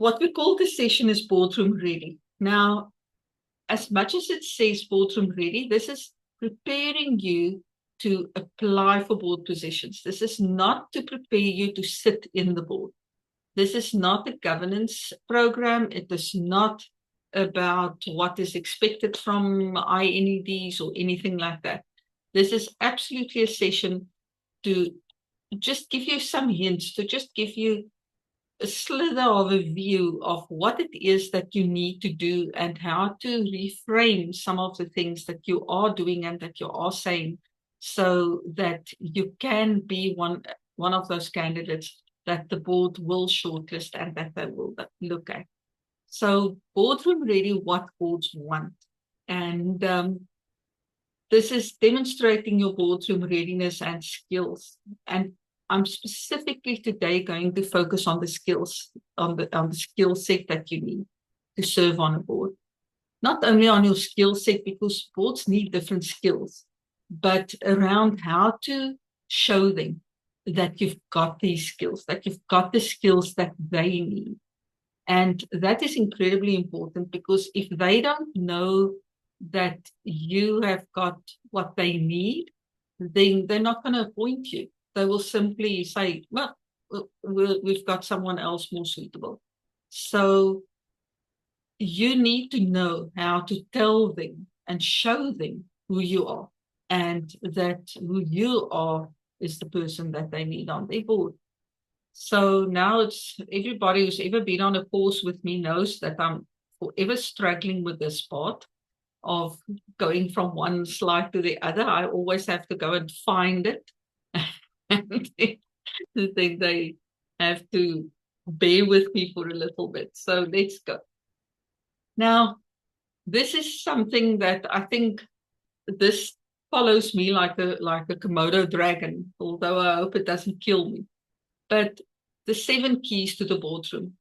what we call this session is boardroom ready. Now, as much as it says boardroom ready, this is preparing you to apply for board positions. This is not to prepare you to sit in the board. This is not a governance program. It is not about what is expected from INEDs or anything like that. This is absolutely a session to just give you some hints, to just give you a slither of a view of what it is that you need to do and how to reframe some of the things that you are doing and that you are saying, so that you can be one of those candidates that the board will shortlist and that they will look at. So boardroom ready, what boards want. And this is demonstrating your boardroom readiness and skills. And I'm specifically today going to focus on the skills, on the skill set that you need to serve on a board. Not only on your skill set, because boards need different skills, but around how to show them that you've got these skills, that you've got the skills that they need. And that is incredibly important, because if they don't know that you have got what they need, then they're not going to appoint you. They will simply say, well, we've got someone else more suitable. So you need to know how to tell them and show them who you are, and that who you are is the person that they need on their board. So now it's everybody who's ever been on a course with me knows that I'm forever struggling with this part of going from one slide to the other. I always have to go and find it. And then they have to bear with me for a little bit. So let's go. Now, this is something that I think this follows me like a Komodo dragon, although I hope it doesn't kill me. But the 7 keys to the boardroom.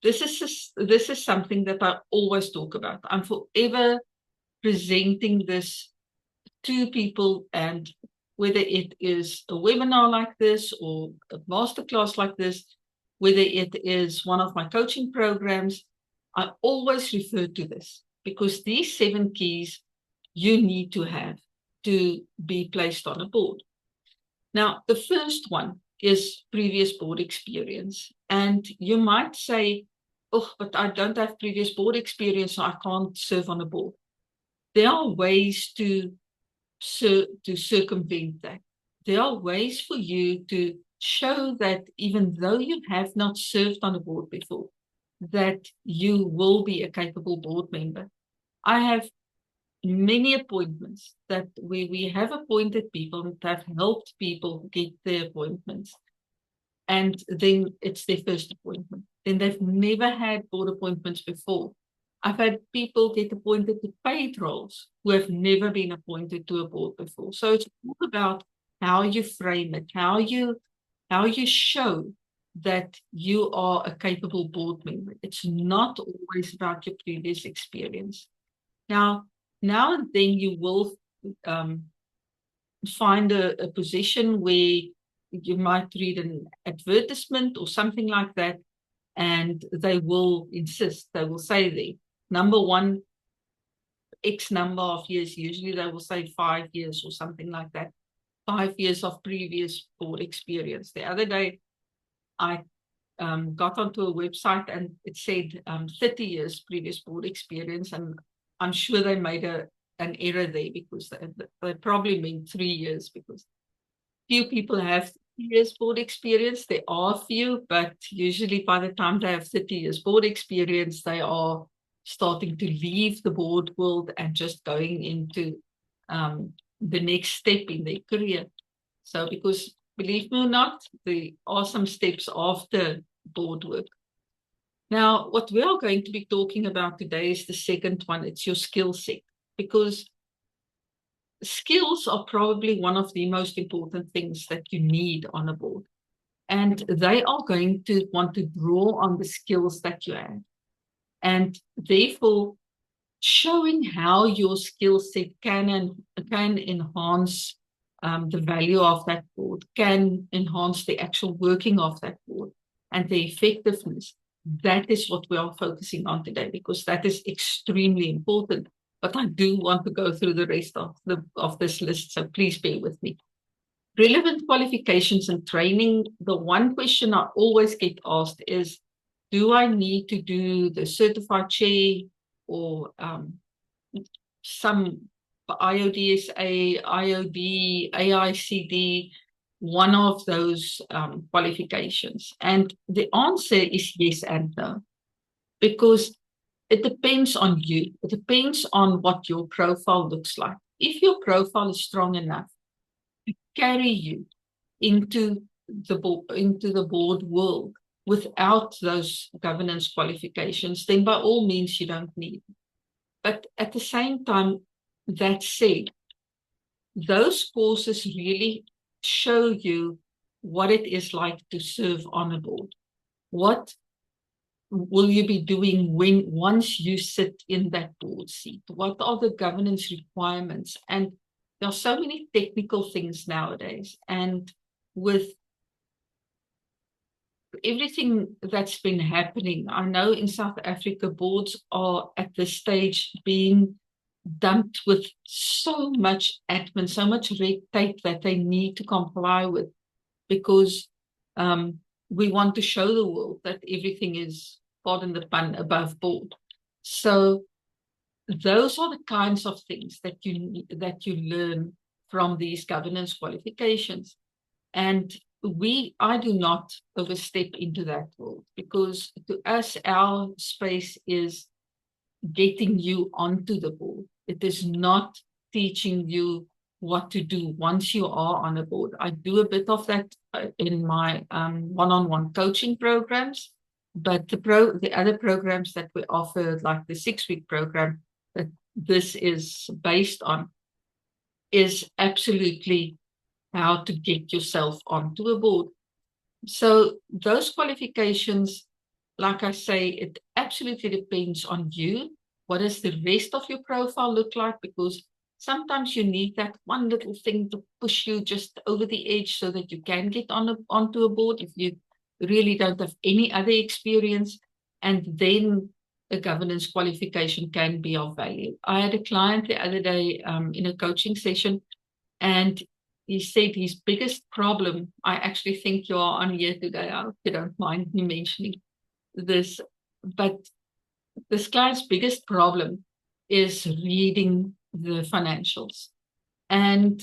This is something that I always talk about. I'm forever presenting this to people, and whether it is a webinar like this or a masterclass like this, whether it is one of my coaching programs, I always refer to this, because these 7 keys you need to have to be placed on a board. Now, the first one is previous board experience. And you might say, oh, but I don't have previous board experience, so I can't serve on a board. There are ways to circumvent that. There are ways for you to show that even though you have not served on a board before, that you will be a capable board member. I have many appointments that we have appointed people that have helped people get their appointments. And then it's their first appointment. Then they've never had board appointments before. I've had people get appointed to paid roles who have never been appointed to a board before. So it's all about how you frame it, how you show that you are a capable board member. It's not always about your previous experience. Now and then you will find a position where you might read an advertisement or something like that, and they will insist, they will say there, number 1, X number of years, usually they will say 5 years or something like that, 5 years of previous board experience. The other day, I got onto a website and it said 30 years previous board experience, and I'm sure they made an error there, because they probably meant 3 years, because few people have 30 years board experience. There are a few, but usually by the time they have 30 years board experience, they are starting to leave the board world and just going into the next step in their career. So, because believe me or not, there are some steps after board work. Now, what we are going to be talking about today is the second one. It's your skill set, because skills are probably one of the most important things that you need on a board. And they are going to want to draw on the skills that you have. And therefore, showing how your skill set can enhance the value of that board, can enhance the actual working of that board and the effectiveness. that is what we are focusing on today, because that is extremely important. But I do want to go through the rest of this list, so please bear with me. Relevant qualifications and training. The one question I always get asked is, do I need to do the certified chair or some IODSA, IOD, AICD, one of those qualifications? And the answer is yes and no, because it depends on you. It depends on what your profile looks like. If your profile is strong enough to carry you into the board world without those governance qualifications, then by all means you don't need it. But at the same time, that said, those courses really show you what it is like to serve on a board. What will you be doing once you sit in that board seat? What are the governance requirements? And there are so many technical things nowadays. And with everything that's been happening, I know in South Africa, boards are at this stage being dumped with so much admin, so much red tape that they need to comply with, because we want to show the world that everything is, pardon the pun, above board. So those are the kinds of things that you learn from these governance qualifications. And I do not overstep into that world, because to us, our space is getting you onto the board. It is not teaching you what to do once you are on a board. I do a bit of that in my one-on-one coaching programs, but the other programs that we offer, like the 6-week program that this is based on, is absolutely how to get yourself onto a board. So those qualifications, like I say, it absolutely depends on you. What does the rest of your profile look like? Because sometimes you need that one little thing to push you just over the edge so that you can get onto a board if you really don't have any other experience. And then a governance qualification can be of value. I had a client the other day in a coaching session, and he said his biggest problem, I actually think you are on here today, I hope you don't mind me mentioning this, but this client's biggest problem is reading the financials. And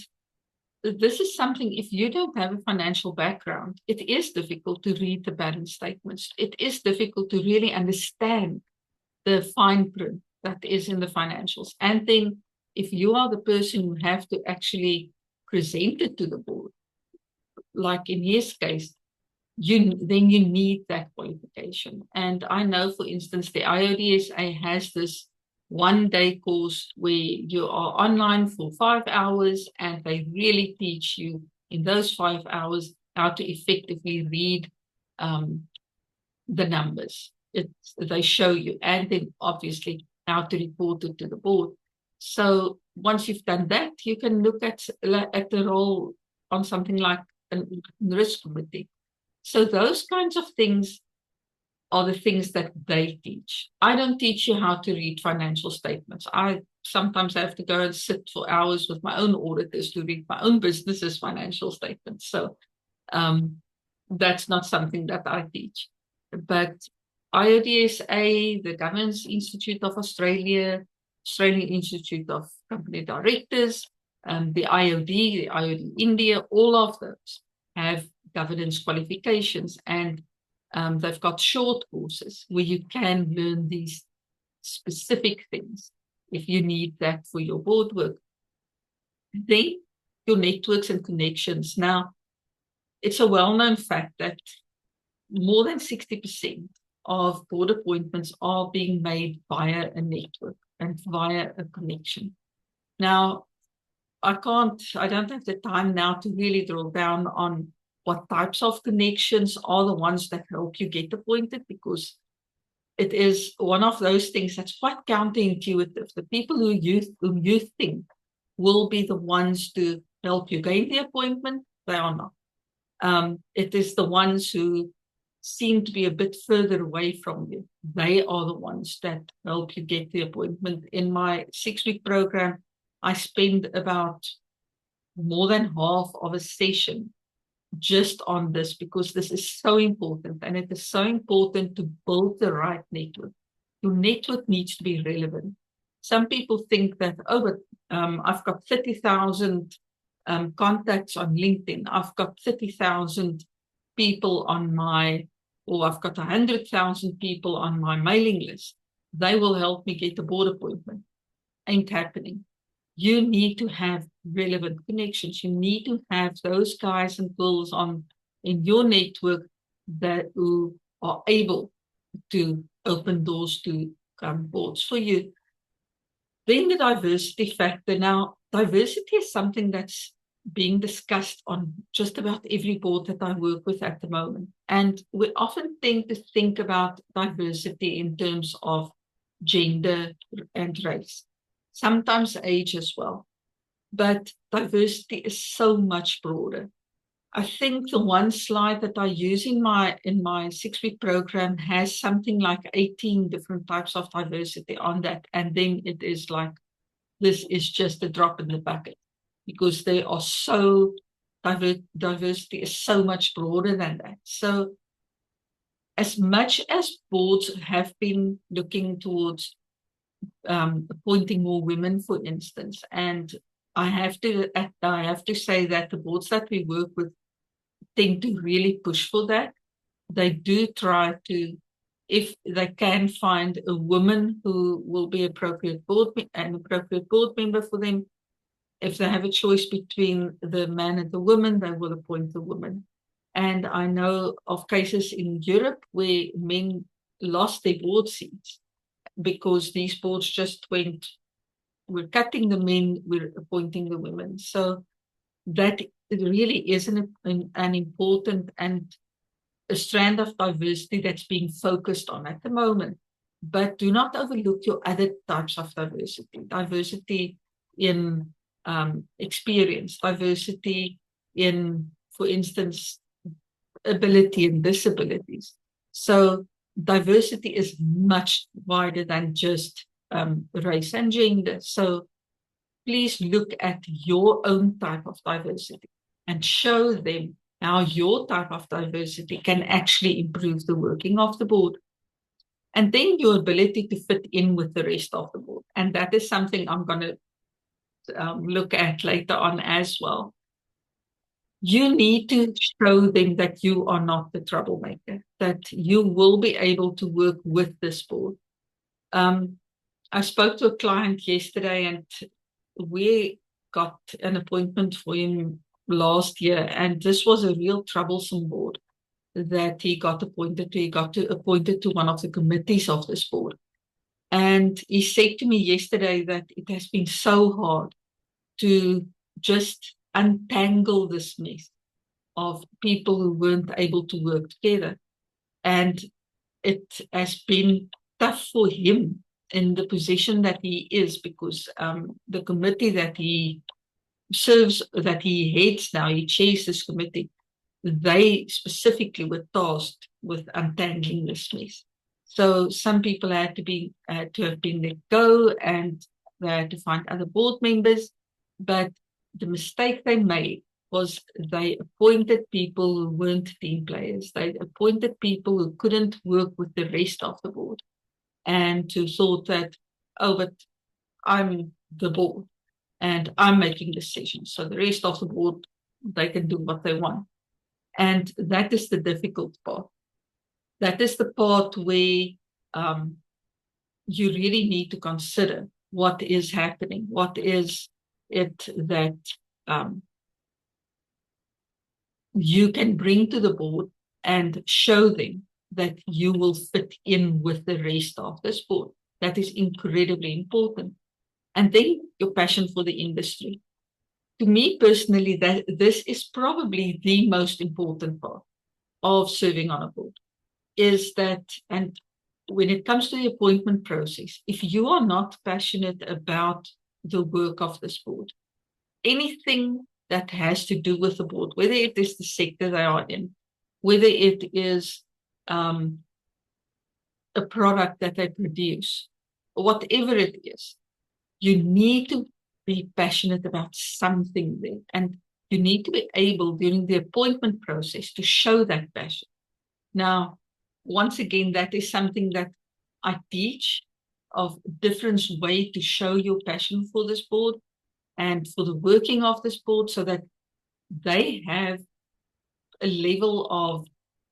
this is something, if you don't have a financial background, it is difficult to read the balance statements. It is difficult to really understand the fine print that is in the financials. And then if you are the person who have to actually present it to the board, like in his case, then you need that qualification. And I know, for instance, the IODSA has this 1-day course where you are online for 5 hours, and they really teach you in those 5 hours how to effectively read the numbers. They show you, and then obviously how to report it to the board. So once you've done that, you can look at the role on something like a risk committee. So those kinds of things are the things that they teach. I don't teach you how to read financial statements. I sometimes have to go and sit for hours with my own auditors to read my own business's financial statements. So that's not something that I teach. But IODSA, the Governance Institute of Australia, Australian Institute of Company Directors, the IOD India, all of those have governance qualifications, and they've got short courses where you can learn these specific things if you need that for your board work. Then your networks and connections. Now, it's a well-known fact that more than 60% of board appointments are being made via a network and via a connection. Now, I don't have the time now to really drill down on what types of connections are the ones that help you get appointed, because it is one of those things that's quite counterintuitive. The people whom you think will be the ones to help you gain the appointment, they are not. It is the ones who seem to be a bit further away from you, they are the ones that help you get the appointment. In my 6-week program, I spend about more than half of a session just on this, because this is so important, and it is so important to build the right network. Your network needs to be relevant. Some people think that, oh, but I've got 30,000 contacts on LinkedIn. I've got 30,000 people on my, or I've got 100,000 people on my mailing list. They will help me get a board appointment. Ain't happening. You need to have relevant connections. You need to have those guys and girls in your network that who are able to open doors to boards for you. Then the diversity factor. Now, diversity is something that's being discussed on just about every board that I work with at the moment. And we often tend to think about diversity in terms of gender and race, sometimes age as well. But diversity is so much broader. I think the one slide that I use in my 6-week program has something like 18 different types of diversity on that. And then it is like, this is just a drop in the bucket, because they are so, diversity is so much broader than that. So as much as boards have been looking towards appointing more women, for instance, and I have to say that the boards that we work with tend to really push for that. They do try to, if they can find a woman who will be an appropriate board member for them. If they have a choice between the man and the woman, they will appoint the woman. And I know of cases in Europe where men lost their board seats because these boards just we're cutting the men, we're appointing the women. So that really is an important and a strand of diversity that's being focused on at the moment. But do not overlook your other types of diversity. Diversity in experience, diversity in, for instance, ability and disabilities. So diversity is much wider than just race and gender. So please look at your own type of diversity and show them how your type of diversity can actually improve the working of the board. And then your ability to fit in with the rest of the board. And that is something I'm going to look at later on as well. You need to show them that you are not the troublemaker, that you will be able to work with this board. I spoke to a client yesterday, and we got an appointment for him last year, and this was a real troublesome board that he got appointed to. He got appointed to one of the committees of this board. And he said to me yesterday that it has been so hard to just untangle this mess of people who weren't able to work together. And it has been tough for him in the position that he is, because the committee that he serves, that he heads now, he chairs this committee, they specifically were tasked with untangling this mess. So some people had to have been let go, and they had to find other board members. But the mistake they made was they appointed people who weren't team players. They appointed people who couldn't work with the rest of the board, and who thought that, oh, but I'm the board and I'm making decisions, so the rest of the board, they can do what they want. And that is the difficult part. That is the part where you really need to consider what is happening, what is it that you can bring to the board and show them that you will fit in with the rest of this board. That is incredibly important. And then your passion for the industry. To me personally, that this is probably the most important part of serving on a board, is that, and when it comes to the appointment process, if you are not passionate about the work of this board, anything that has to do with the board, whether it is the sector they are in, whether it is a product that they produce, whatever it is, you need to be passionate about something there. And you need to be able during the appointment process to show that passion. Now, once again, that is something that I teach of different way to show your passion for this board and for the working of this board so that they have a level of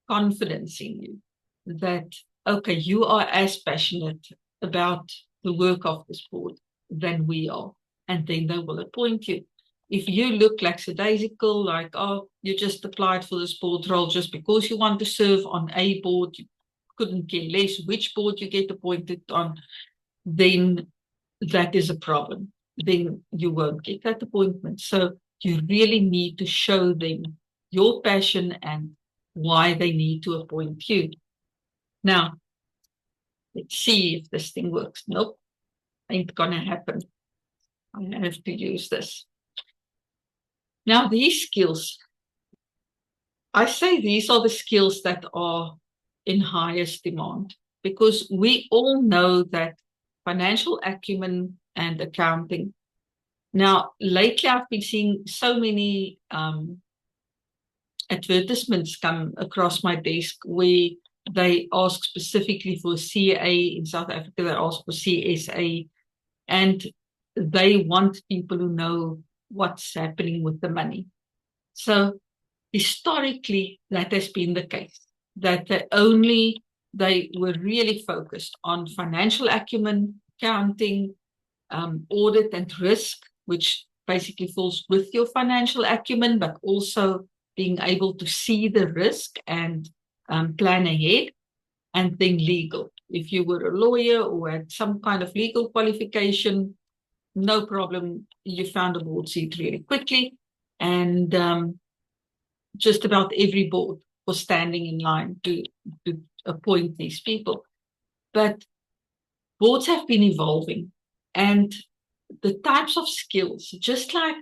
confidence in you that, okay, you are as passionate about the work of this board than we are. And then they will appoint you. If you look lackadaisical, like, oh, you just applied for this board role just because you want to serve on a board, you couldn't care less which board you get appointed on, then that is a problem. Then you won't get that appointment. So you really need to show them your passion and why they need to appoint you. Now, let's see if this thing works. Nope, ain't gonna happen. I have to use this. Now, these skills, I say these are the skills that are in highest demand because we all know that financial acumen and accounting. Now, lately I've been seeing so many advertisements come across my desk where they ask specifically for CA. In South Africa, they ask for CSA, and they want people who know what's happening with the money. So historically, that has been the case, that they were really focused on financial acumen, accounting, audit and risk, which basically falls with your financial acumen, but also being able to see the risk and plan ahead, and then legal. If you were a lawyer or had some kind of legal qualification, no problem. You found a board seat really quickly, and just about every board was standing in line to appoint these people. But boards have been evolving, and the types of skills, just like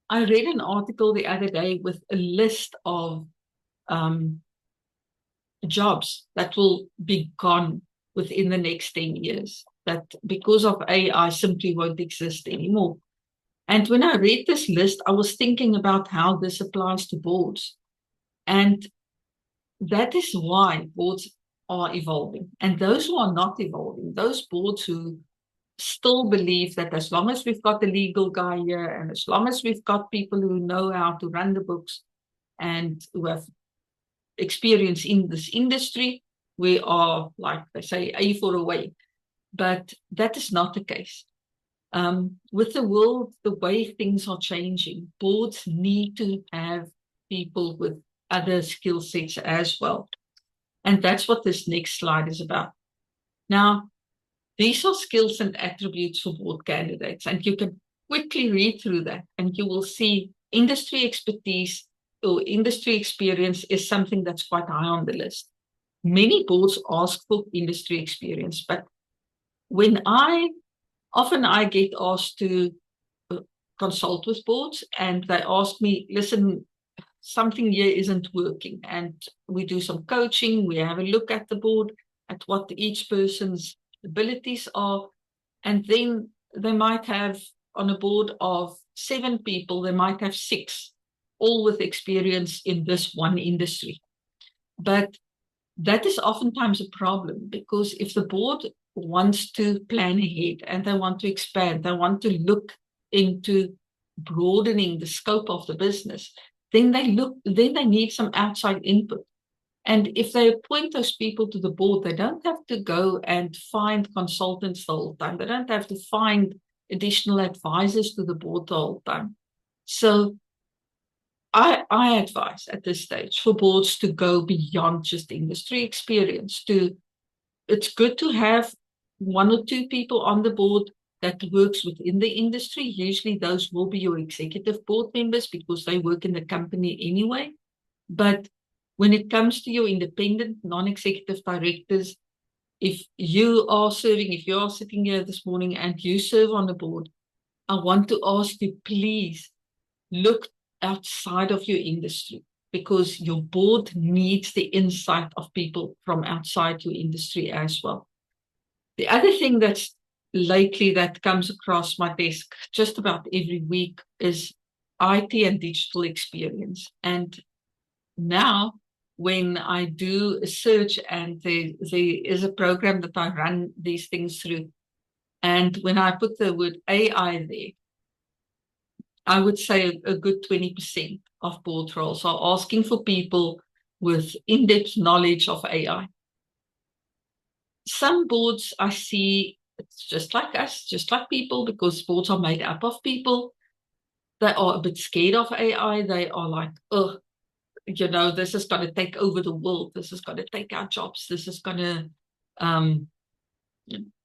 I read an article the other day with a list of jobs that will be gone within the next 10 years, that because of AI simply won't exist anymore. And when I read this list, I was thinking about how this applies to boards. And that is why boards are evolving. And those who are not evolving, those boards who still believe that as long as we've got the legal guy here and as long as we've got people who know how to run the books and who have experience in this industry, we are, like they say, A for a way. But that is not the case. With the world, the way things are changing, boards need to have people with other skill sets as well. And that's what this next slide is about. Now, these are skills and attributes for board candidates, and you can quickly read through that, and you will see industry expertise or industry experience is something that's quite high on the list. Many boards ask for industry experience, but when often I get asked to consult with boards, and they ask me, listen, something here isn't working, and we do some coaching, we have a look at the board, at what each person's abilities are, and then they might have on a board of 7 people, they might have 6, all with experience in this one industry. But that is oftentimes a problem, because if the board wants to plan ahead and they want to expand, they want to look into broadening the scope of the business, then they need some outside input. And if they appoint those people to the board, they don't have to go and find consultants the whole time. They don't have to find additional advisors to the board the whole time. So I advise at this stage for boards to go beyond just industry experience. It's good to have 1 or 2 people on the board that works within the industry. Usually those will be your executive board members because they work in the company anyway. But when it comes to your independent, non-executive directors, if you are sitting here this morning and you serve on the board, I want to ask you, please look outside of your industry. because your board needs the insight of people from outside your industry as well. The other thing that's lately that comes across my desk just about every week is IT and digital experience. And now when I do a search and there is a program that I run these things through, and when I put the word AI there, I would say a good 20% of board roles are asking for people with in-depth knowledge of AI. Some boards I see, it's just like us, just like people, because boards are made up of people. They are a bit scared of AI. They are like, oh, this is going to take over the world. This is going to take our jobs. This is going to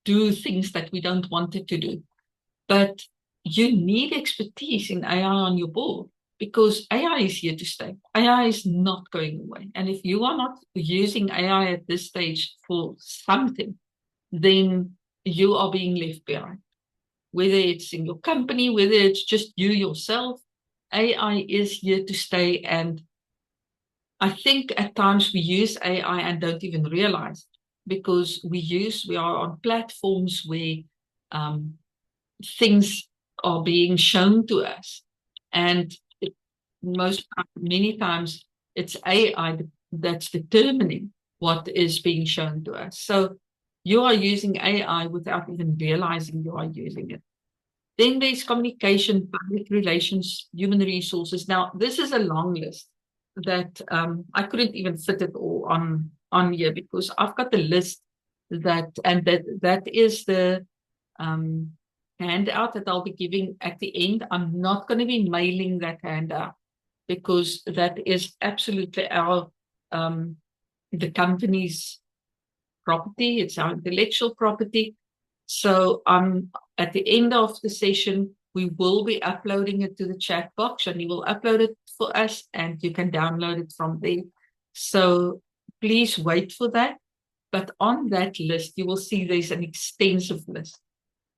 do things that we don't want it to do. But you need expertise in AI on your board, because AI is here to stay. AI is not going away. And if you are not using AI at this stage for something, then you are being left behind. Whether it's in your company, whether it's just you yourself, AI is here to stay. And I think at times we use AI and don't even realize, because we are on platforms where things are being shown to us. And many times it's AI that's determining what is being shown to us. So you are using AI without even realizing you are using it. Then there's communication, public relations, human resources. Now, this is a long list that I couldn't even fit it all on here, because I've got the list that is the handout that I'll be giving at the end. I'm not going to be mailing that handout, because that is absolutely the company's property. It's our intellectual property. So at the end of the session, we will be uploading it to the chat box, and you will upload it for us and you can download it from there. So please wait for that. But on that list, you will see there's an extensive list.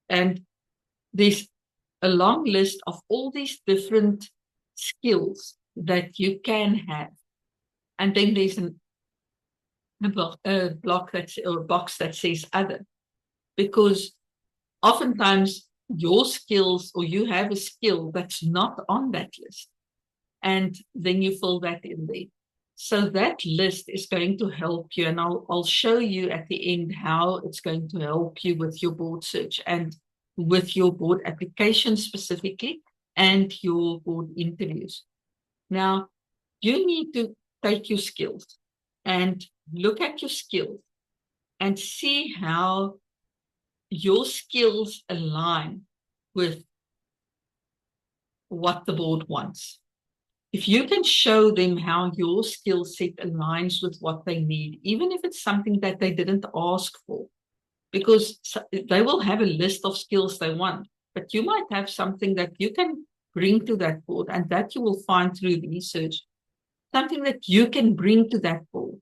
And there's a long list of all these different skills that you can have. And then there's a box that says other, because oftentimes your skills, or you have a skill that's not on that list, and then you fill that in there. So that list is going to help you, and I'll show you at the end how it's going to help you with your board search and with your board application specifically, and your board interviews. Now, you need to take your skills and look at your skills and see how your skills align with what the board wants. If you can show them how your skill set aligns with what they need, even if it's something that they didn't ask for, because they will have a list of skills they want, but you might have something that you can bring to that board, and that you will find through research, something that you can bring to that board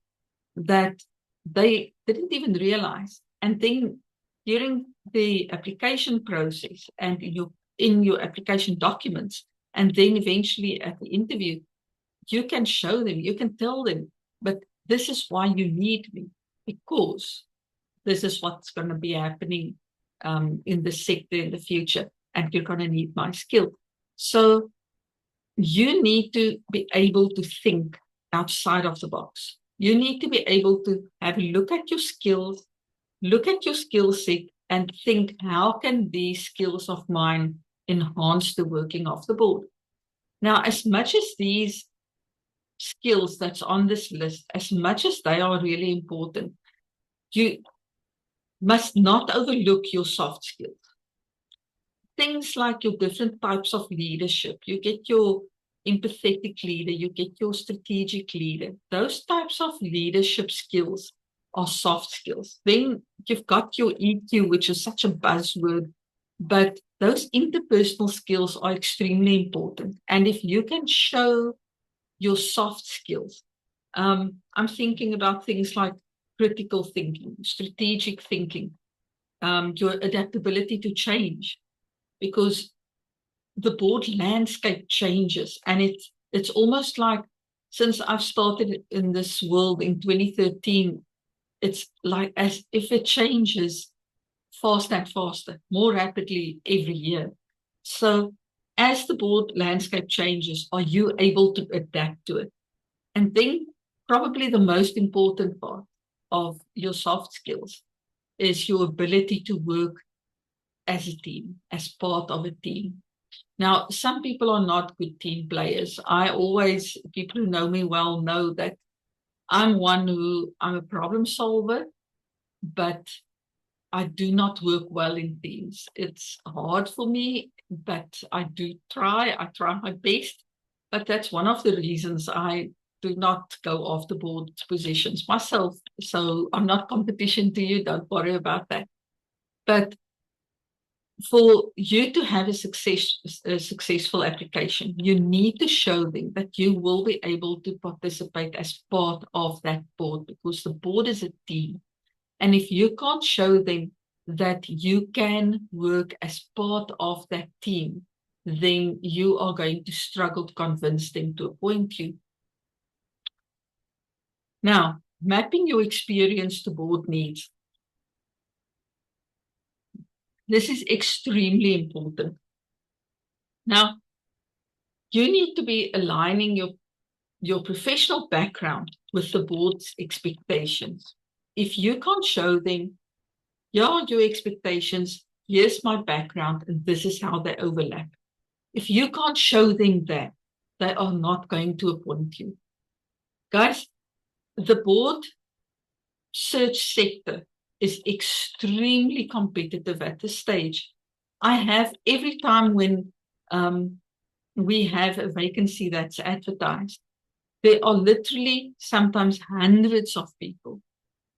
that they didn't even realize. And then during the application process and in your application documents, and then eventually at the interview, you can show them, you can tell them, but this is why you need me, because this is what's going to be happening in the sector in the future, and you're going to need my skill. So you need to be able to think outside of the box. You need to be able to have a look at your skills, look at your skill set, and think, how can these skills of mine enhance the working of the board? Now, as much as these skills that's on this list, as much as they are really important, you must not overlook your soft skills. Things like your different types of leadership. You get your empathetic leader, you get your strategic leader. Those types of leadership skills are soft skills. Then you've got your EQ, which is such a buzzword, but those interpersonal skills are extremely important. And if you can show your soft skills, I'm thinking about things like critical thinking, strategic thinking, your adaptability to change, because the board landscape changes, and it's almost like since I've started in this world in 2013, it's like as if it changes faster and faster, more rapidly every year. So as the board landscape changes, are you able to adapt to it? And then probably the most important part of your soft skills is your ability to work as a team, as part of a team. Now, some people are not good team players. People who know me well know that I'm a problem solver, but I do not work well in teams. It's hard for me, but I do try. I try my best. But that's one of the reasons I do not go after board positions myself. So I'm not competition to you. Don't worry about that. But for you to have a successful application, you need to show them that you will be able to participate as part of that board, because the board is a team. And if you can't show them that you can work as part of that team, then you are going to struggle to convince them to appoint you. Now, mapping your experience to board needs. This is extremely important. Now, you need to be aligning your professional background with the board's expectations. If you can't show them, here are your expectations, here's my background, and this is how they overlap. If you can't show them that, they are not going to appoint you. Guys, the board search sector is extremely competitive at this stage. I have every time when we have a vacancy that's advertised, there are literally sometimes hundreds of people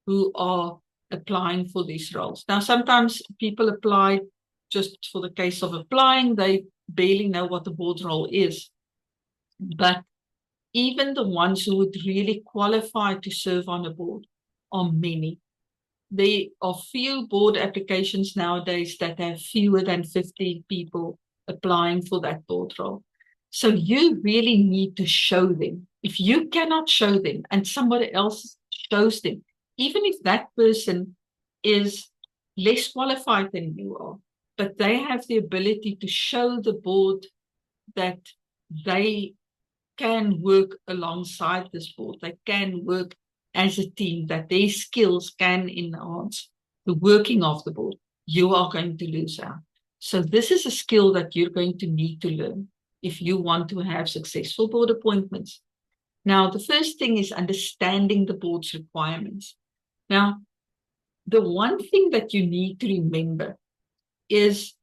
who are applying for these roles. Now, sometimes people apply just for the case of applying. They barely know what the board role is. But even the ones who would really qualify to serve on a board are many. There are few board applications nowadays that have fewer than 50 people applying for that board role. So you really need to show them. If you cannot show them and somebody else shows them, even if that person is less qualified than you are, but they have the ability to show the board that they can work alongside this board, they can work as a team, that their skills can enhance the working of the board, you are going to lose out. So this is a skill that you're going to need to learn if you want to have successful board appointments. Now, the first thing is understanding the board's requirements. Now, the one thing that you need to remember is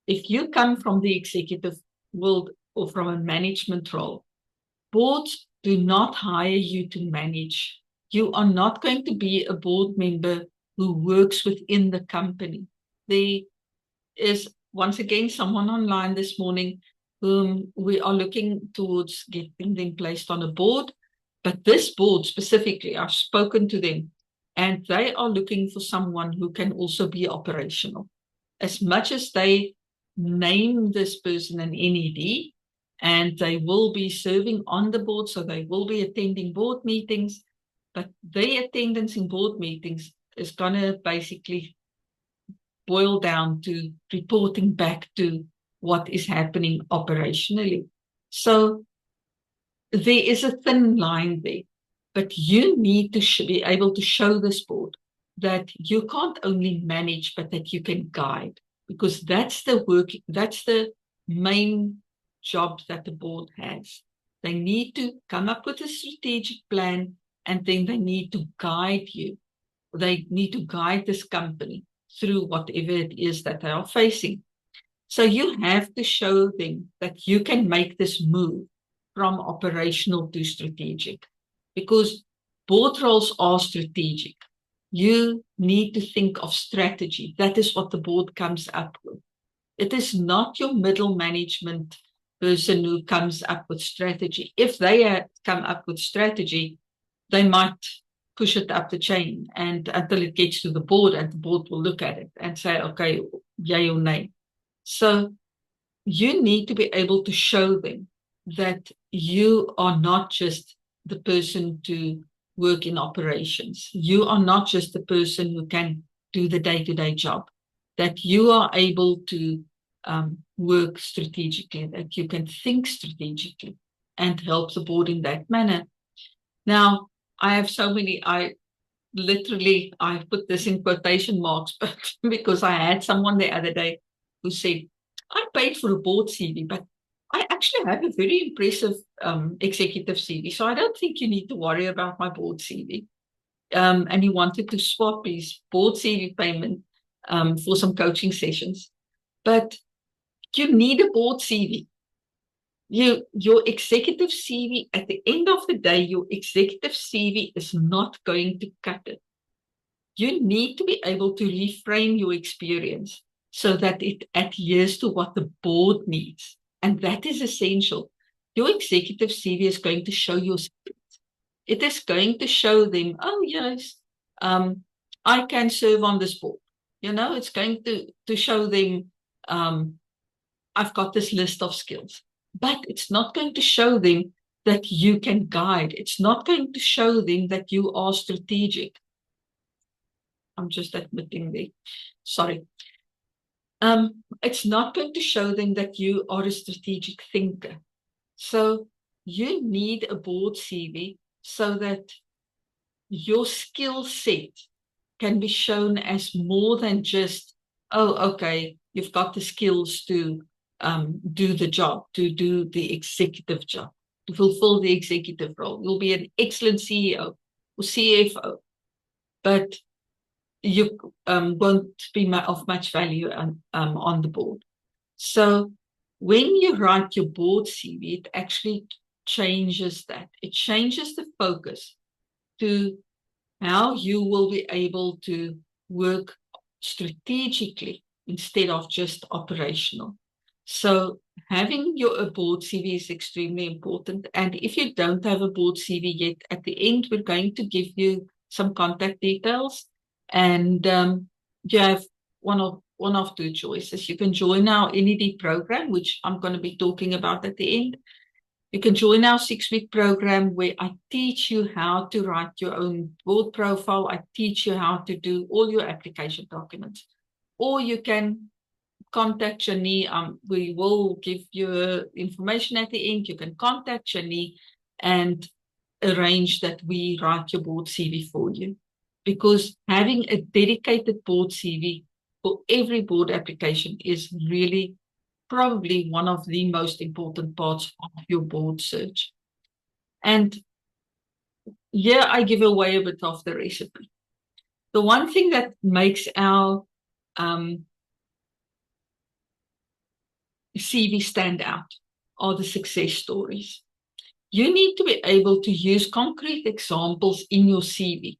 if you come from the executive world or from a management role, boards do not hire you to manage. You are not going to be a board member who works within the company. There is, once again, someone online this morning whom we are looking towards getting them placed on a board. But this board specifically, I've spoken to them, and they are looking for someone who can also be operational. As much as they name this person an NED, and they will be serving on the board, so they will be attending board meetings, but their attendance in board meetings is going to basically boil down to reporting back to what is happening operationally. So there is a thin line there, but you need to be able to show this board that you can't only manage, but that you can guide, because that's the main job that the board has. They need to come up with a strategic plan, and then they need to guide you. They need to guide this company through whatever it is that they are facing. So you have to show them that you can make this move from operational to strategic, because board roles are strategic. You need to think of strategy. That is what the board comes up with. It is not your middle management person who comes up with strategy. If they come up with strategy, they might push it up the chain and until it gets to the board, and the board will look at it and say, okay, yay or nay. So you need to be able to show them that you are not just the person to work in operations. You are not just the person who can do the day-to-day job, that you are able to work strategically, that you can think strategically and help the board in that manner. Now, I have so many, I put this in quotation marks, but because I had someone the other day who said, I paid for a board CV, but I actually have a very impressive executive CV, so I don't think you need to worry about my board CV. And he wanted to swap his board CV payment for some coaching sessions. But you need a board CV. Your executive CV, at the end of the day, your executive CV is not going to cut it. You need to be able to reframe your experience so that it adheres to what the board needs. And that is essential. Your executive CV is going to show your skills. It is going to show them, oh, yes, I can serve on this board. It's going to show them, I've got this list of skills. But it's not going to show them that you can guide. It's not going to show them that you are strategic. I'm just admitting there. Sorry. It's not going to show them that you are a strategic thinker. So you need a board CV so that your skill set can be shown as more than just, oh, okay, you've got the skills to do the job, to do the executive job, to fulfill the executive role. You'll be an excellent CEO or CFO, but you won't be of much value on the board. So when you write your board CV, it actually changes that. It changes the focus to how you will be able to work strategically instead of just operational. So having a board CV is extremely important. And if you don't have a board CV yet, at the end, we're going to give you some contact details. And you have one of two choices. You can join our NED program, which I'm going to be talking about at the end. You can join our 6-week program where I teach you how to write your own board profile. I teach you how to do all your application documents. Or you can contact Janie. We will give you information at the end. You can contact Janie and arrange that we write your board CV for you. Because having a dedicated board CV for every board application is really probably one of the most important parts of your board search. And here I give away a bit of the recipe. The one thing that makes our CV stand out are the success stories. You need to be able to use concrete examples in your CV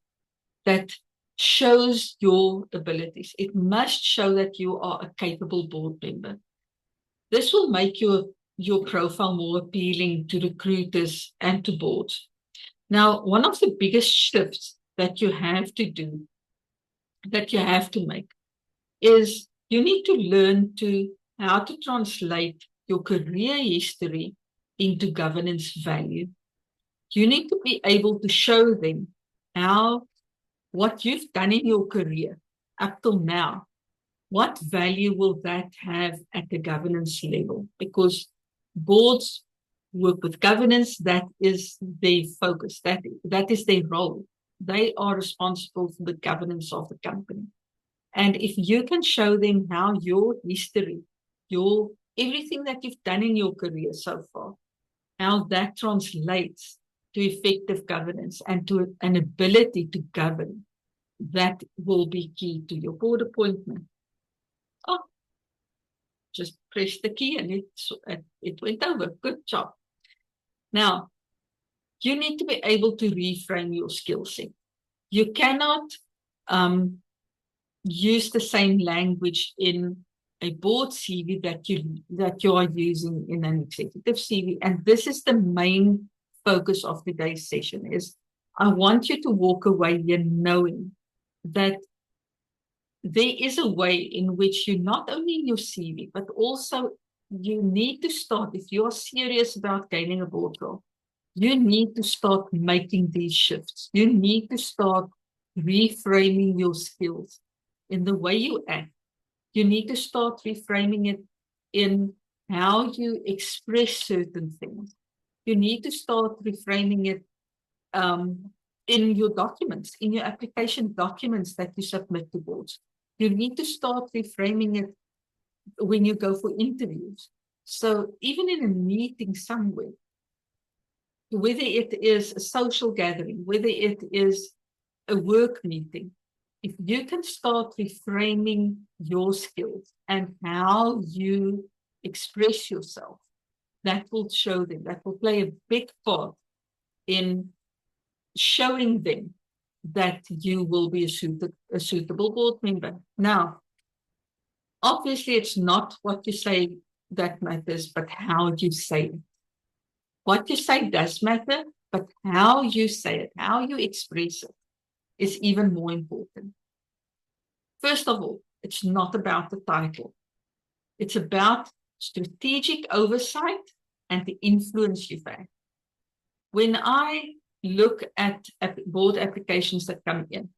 that shows your abilities. It must show that you are a capable board member. This will make your profile more appealing to recruiters and to boards. Now, one of the biggest shifts that you have to do, that you have to make, is you need to learn how to translate your career history into governance value. You need to be able to show them what you've done in your career up till now. What value will that have at the governance level? Because boards work with governance, that is their focus, that is their role. They are responsible for the governance of the company. And if you can show them how your history, everything that you've done in your career so far, how that translates to effective governance and to an ability to govern, that will be key to your board appointment. Oh, just press the key and it went over. Good job. Now, you need to be able to reframe your skill set. You cannot use the same language in a board CV that you are using in an executive CV. And this is the main focus of today's session, is I want you to walk away here knowing that there is a way in which you not only in your CV, but also you need to start, if you're serious about gaining a board role, You need to start making these shifts. You need to start reframing your skills in the way you act. You need to start reframing it in how you express certain things. You need to start reframing it in your documents, in your application documents that you submit to boards. You need to start reframing it when you go for interviews. So even in a meeting somewhere, whether it is a social gathering, whether it is a work meeting, if you can start reframing your skills and how you express yourself, that will show them, that will play a big part in showing them that you will be a suitable board member. Now, obviously, it's not what you say that matters, but how you say it. What you say does matter, but how you say it, how you express it, is even more important. First of all, it's not about the title. It's about strategic oversight and the influence you've had. When I look at board applications that come in,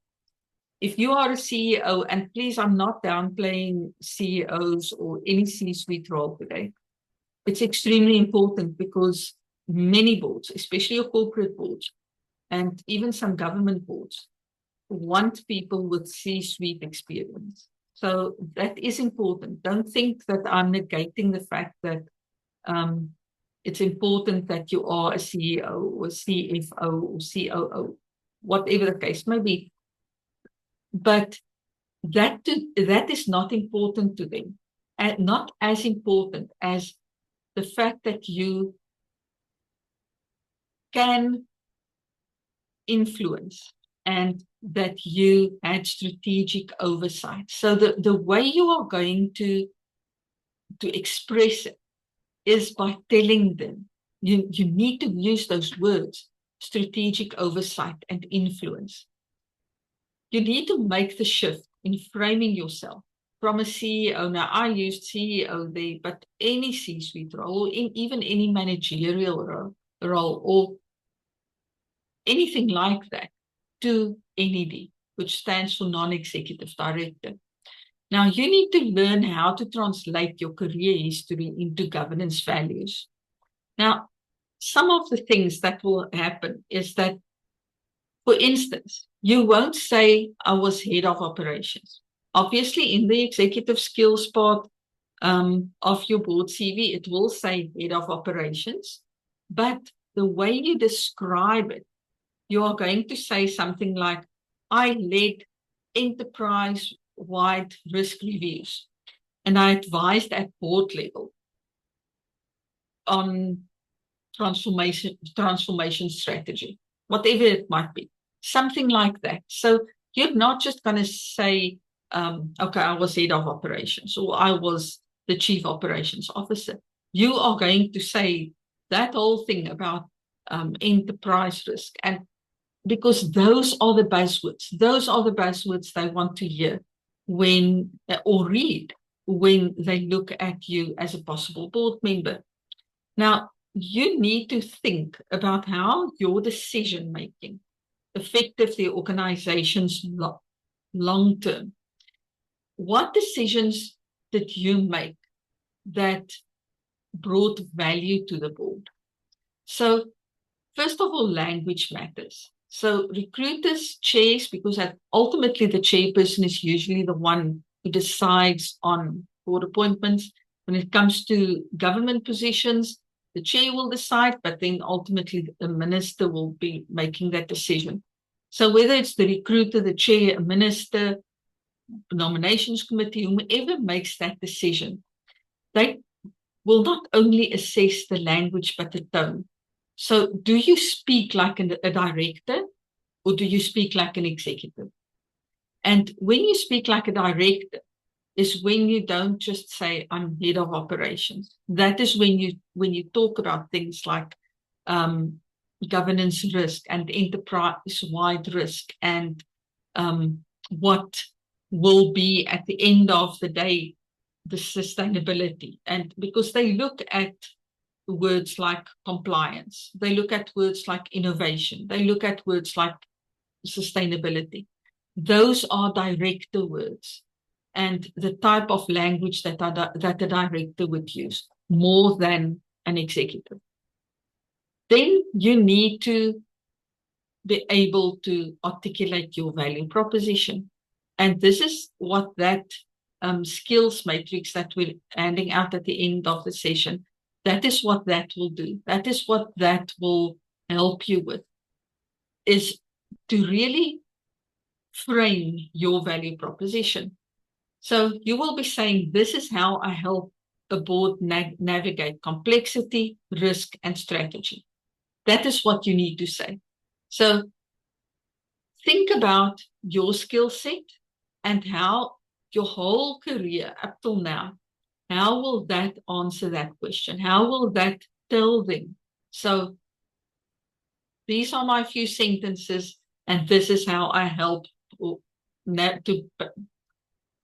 if you are a CEO, and please, I'm not downplaying CEOs or any C-suite role today, it's extremely important because many boards, especially your corporate boards, and even some government boards, want people with C-suite experience. So that is important. Don't think that I'm negating the fact that it's important that you are a CEO or CFO or COO, whatever the case may be. But that is not important to them, and not as important as the fact that you can influence and that you had strategic oversight. So the way you are going to express it is by telling them. You need to use those words, strategic oversight and influence. You need to make the shift in framing yourself from a CEO. Now, I used CEO there, but any C-suite role, or even any managerial role, or anything like that, to NED, which stands for non-executive director. Now, you need to learn how to translate your career history into governance values. Now, some of the things that will happen is that, for instance, you won't say, I was head of operations. Obviously, in the executive skills part of your board CV, it will say head of operations. But the way you describe it, you are going to say something like, I led enterprise-wide risk reviews, and I advised at board level on transformation strategy, whatever it might be, something like that. So you're not just going to say, okay, I was head of operations, or I was the chief operations officer. You are going to say that whole thing about enterprise risk, and because those are the buzzwords. Those are the buzzwords they want to hear when or read when they look at you as a possible board member. Now, you need to think about how your decision making affected the organization's long term. What decisions did you make that brought value to the board? So, first of all, language matters. So recruiters chase, because ultimately the chairperson is usually the one who decides on board appointments. When it comes to government positions, the chair will decide, but then ultimately the minister will be making that decision. So whether it's the recruiter, the chair, a minister, nominations committee, whomever makes that decision, they will not only assess the language, but the tone. So do you speak like a director, or do you speak like an executive? And when you speak like a director is when you don't just say, I'm head of operations. That is when you talk about things like governance risk and enterprise-wide risk, and what will be at the end of the day the sustainability. And because they look at words like compliance. They look at words like innovation. They look at words like sustainability. Those are director words and the type of language that a director would use more than an executive. Then you need to be able to articulate your value proposition. And this is what that skills matrix that we're handing out at the end of the session, that is what that will do. That is what that will help you with, is to really frame your value proposition. So you will be saying, this is how I help a board navigate complexity, risk, and strategy. That is what you need to say. So think about your skill set and how your whole career up till now, how will that answer that question? How will that tell them? So these are my few sentences, and this is how I help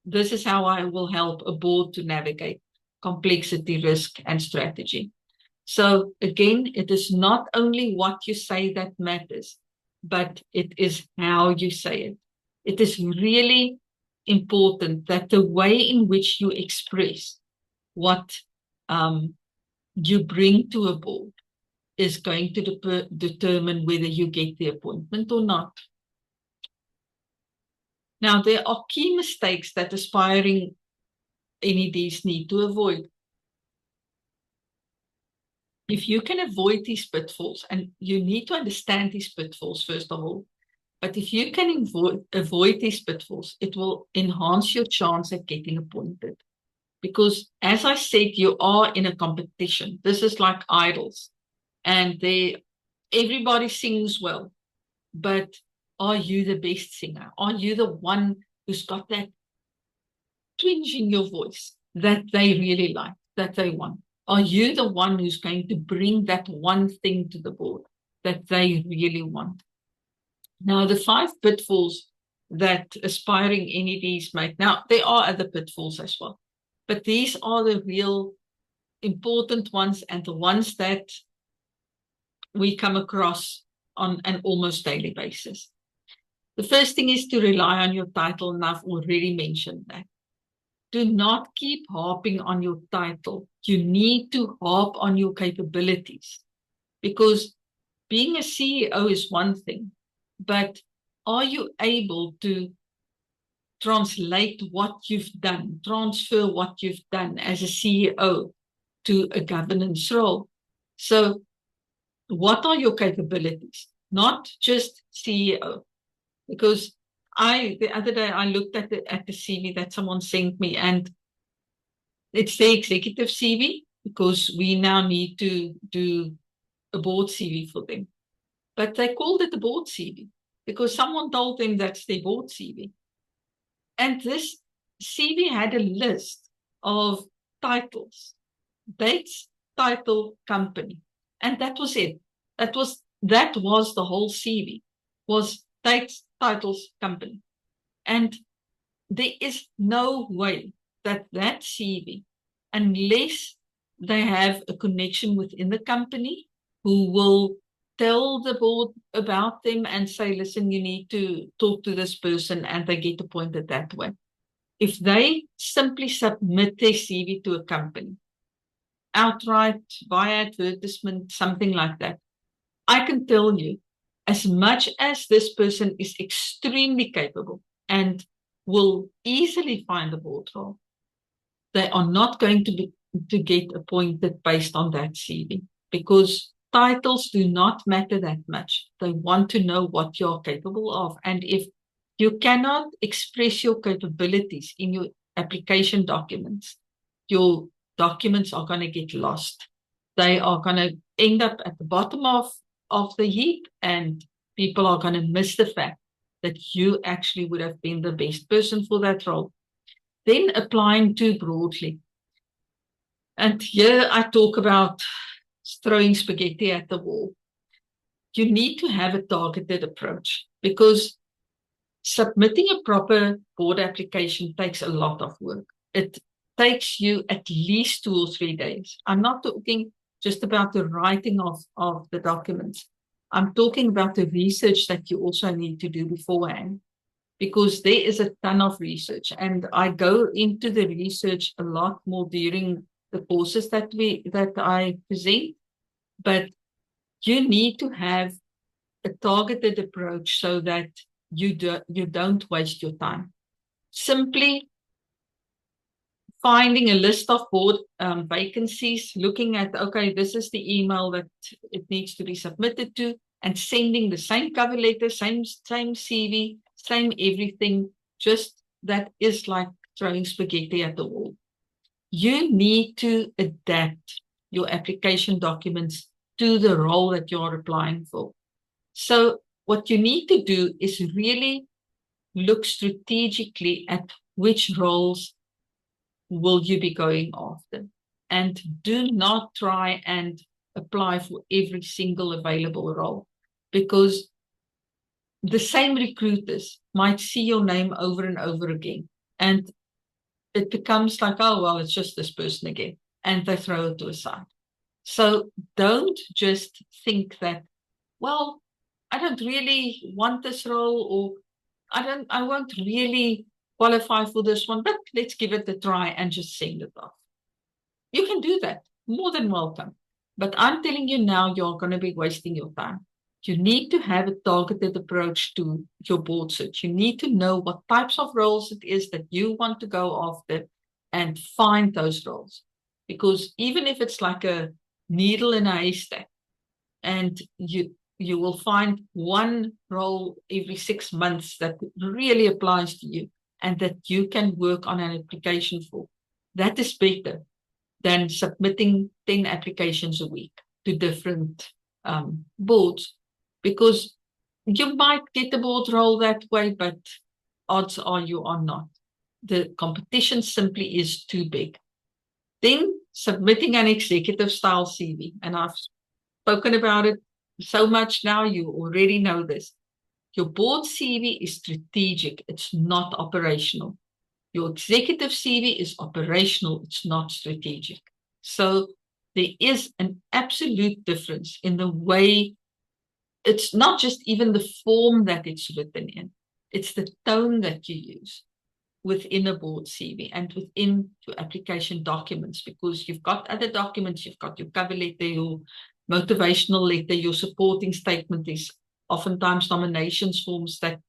this is how I will help a board to navigate complexity, risk, and strategy. So again, it is not only what you say that matters, but it is how you say it. It is really important that the way in which you express what you bring to a board is going to determine whether you get the appointment or not. Now, there are key mistakes that aspiring NEDs need to avoid. If you can avoid these pitfalls, and you need to understand these pitfalls first of all, but if you can avoid these pitfalls, it will enhance your chance at getting appointed. Because as I said, you are in a competition. This is like idols, and everybody sings well, but are you the best singer? Are you the one who's got that twinge in your voice that they really like, that they want? Are you the one who's going to bring that one thing to the board that they really want? Now, the 5 pitfalls that aspiring NEDs make, now there are other pitfalls as well, but these are the real important ones and the ones that we come across on an almost daily basis. The first thing is to rely on your title, and I've already mentioned that. Do not keep harping on your title. You need to harp on your capabilities, because being a CEO is one thing, but are you able to translate what you've done, transfer what you've done as a CEO to a governance role? So what are your capabilities? Not just CEO. Because the other day I looked at the CV that someone sent me, and it's the executive CV, because we now need to do a board CV for them. But they called it a board CV because someone told them that's their board CV. And this CV had a list of titles, dates, title, company. And that was it. That was the whole CV, was dates, titles, company. And there is no way that CV, unless they have a connection within the company who will tell the board about them and say, listen, you need to talk to this person, and they get appointed that way. If they simply submit their CV to a company, outright, via advertisement, something like that, I can tell you, as much as this person is extremely capable and will easily find a board role, they are not going to get appointed based on that CV, because titles do not matter that much. They want to know what you're capable of. And if you cannot express your capabilities in your application documents, your documents are going to get lost. They are going to end up at the bottom of the heap, and people are going to miss the fact that you actually would have been the best person for that role. Then applying too broadly. And here I talk about throwing spaghetti at the wall. You need to have a targeted approach, because submitting a proper board application takes a lot of work. It takes you at least 2 or 3 days. I'm not talking just about the writing of the documents. I'm talking about the research that you also need to do beforehand, because there is a ton of research, and I go into the research a lot more during the courses that I present. But you need to have a targeted approach so that you don't waste your time. Simply finding a list of board vacancies, looking at, okay, this is the email that it needs to be submitted to, and sending the same cover letter, same CV, same everything. Just that is like throwing spaghetti at the wall. You need to adapt your application documents to the role that you're applying for. So what you need to do is really look strategically at which roles will you be going after, and do not try and apply for every single available role, because the same recruiters might see your name over and over again, and it becomes like, oh, well, it's just this person again, and they throw it to the side. So don't just think that, well, I don't really want this role, or I won't really qualify for this one, but let's give it a try and just send it off. You can do that, more than welcome. But I'm telling you now, you're going to be wasting your time. You need to have a targeted approach to your board search. You need to know what types of roles it is that you want to go after and find those roles. Because even if it's like a needle in a haystack, and you will find one role every 6 months that really applies to you and that you can work on an application for, that is better than submitting 10 applications a week to different boards, because you might get the board role that way, but odds are you are not. The competition simply is too big. Then submitting an executive style CV, and I've spoken about it so much now, you already know this. Your board CV is strategic, it's not operational. Your executive CV is operational, it's not strategic. So there is an absolute difference in the way, it's not just even the form that it's written in, it's the tone that you use within a board CV and within your application documents, because you've got other documents, you've got your cover letter, your motivational letter, your supporting statement, is oftentimes nominations forms that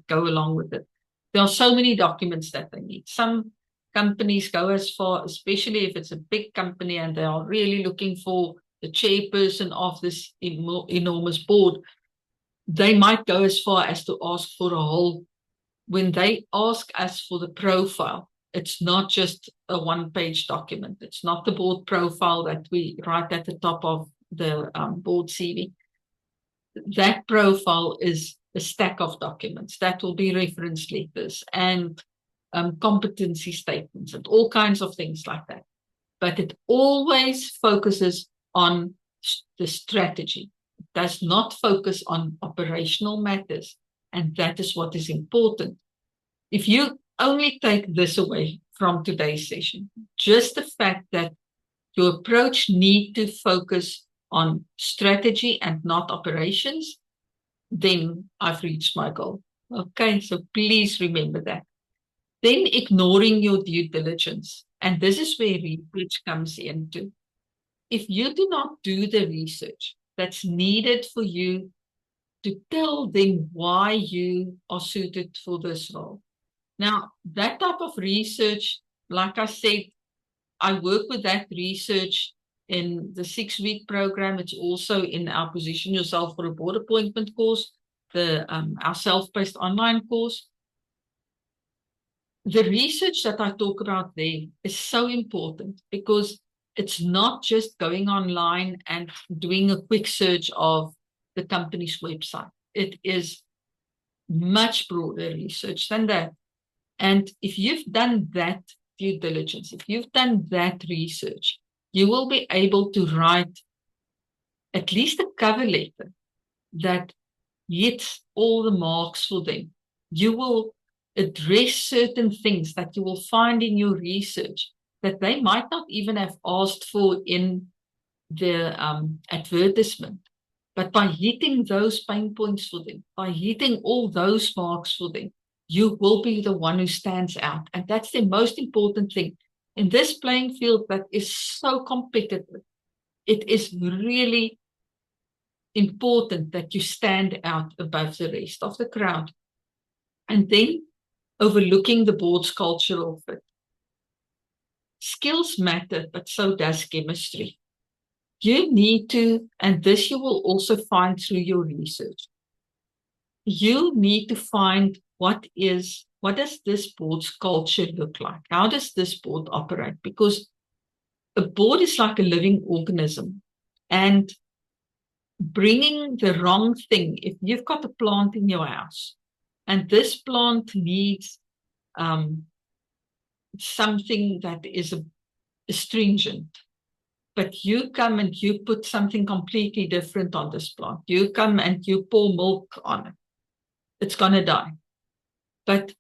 go along with it. There are so many documents that they need. Some companies go as far, especially if it's a big company and they are really looking for the chairperson of this enormous board, they might go as far as to ask for a whole. When they ask us for the profile, it's not just a one-page document. It's not the board profile that we write at the top of the board CV. That profile is a stack of documents. That will be reference letters and competency statements and all kinds of things like that. But it always focuses on the strategy. It does not focus on operational matters. And that is what is important. If you only take this away from today's session, just the fact that your approach needs to focus on strategy and not operations, then I've reached my goal. Okay, so please remember that. Then ignoring your due diligence. And this is where research comes into. If you do not do the research that's needed for you to tell them why you are suited for this role. Now, that type of research, like I said, I work with that research in the 6-week program. It's also in our Position Yourself for a Board Appointment course, our self-paced online course. The research that I talk about there is so important, because it's not just going online and doing a quick search of the company's website. It is much broader research than that. And if you've done that due diligence, if you've done that research, you will be able to write at least a cover letter that hits all the marks for them. You will address certain things that you will find in your research that they might not even have asked for in advertisement. But by hitting those pain points for them, by hitting all those marks for them, you will be the one who stands out. And that's the most important thing. In this playing field that is so competitive, it is really important that you stand out above the rest of the crowd. And then overlooking the board's cultural fit. Skills matter, but so does chemistry. You need to, and this you will also find through your research, you need to find what does this board's culture look like? How does this board operate? Because a board is like a living organism, and bringing the wrong thing, if you've got a plant in your house and this plant needs something that is astringent, but you come and you put something completely different on this plant. You come and you pour milk on it. It's going to die. But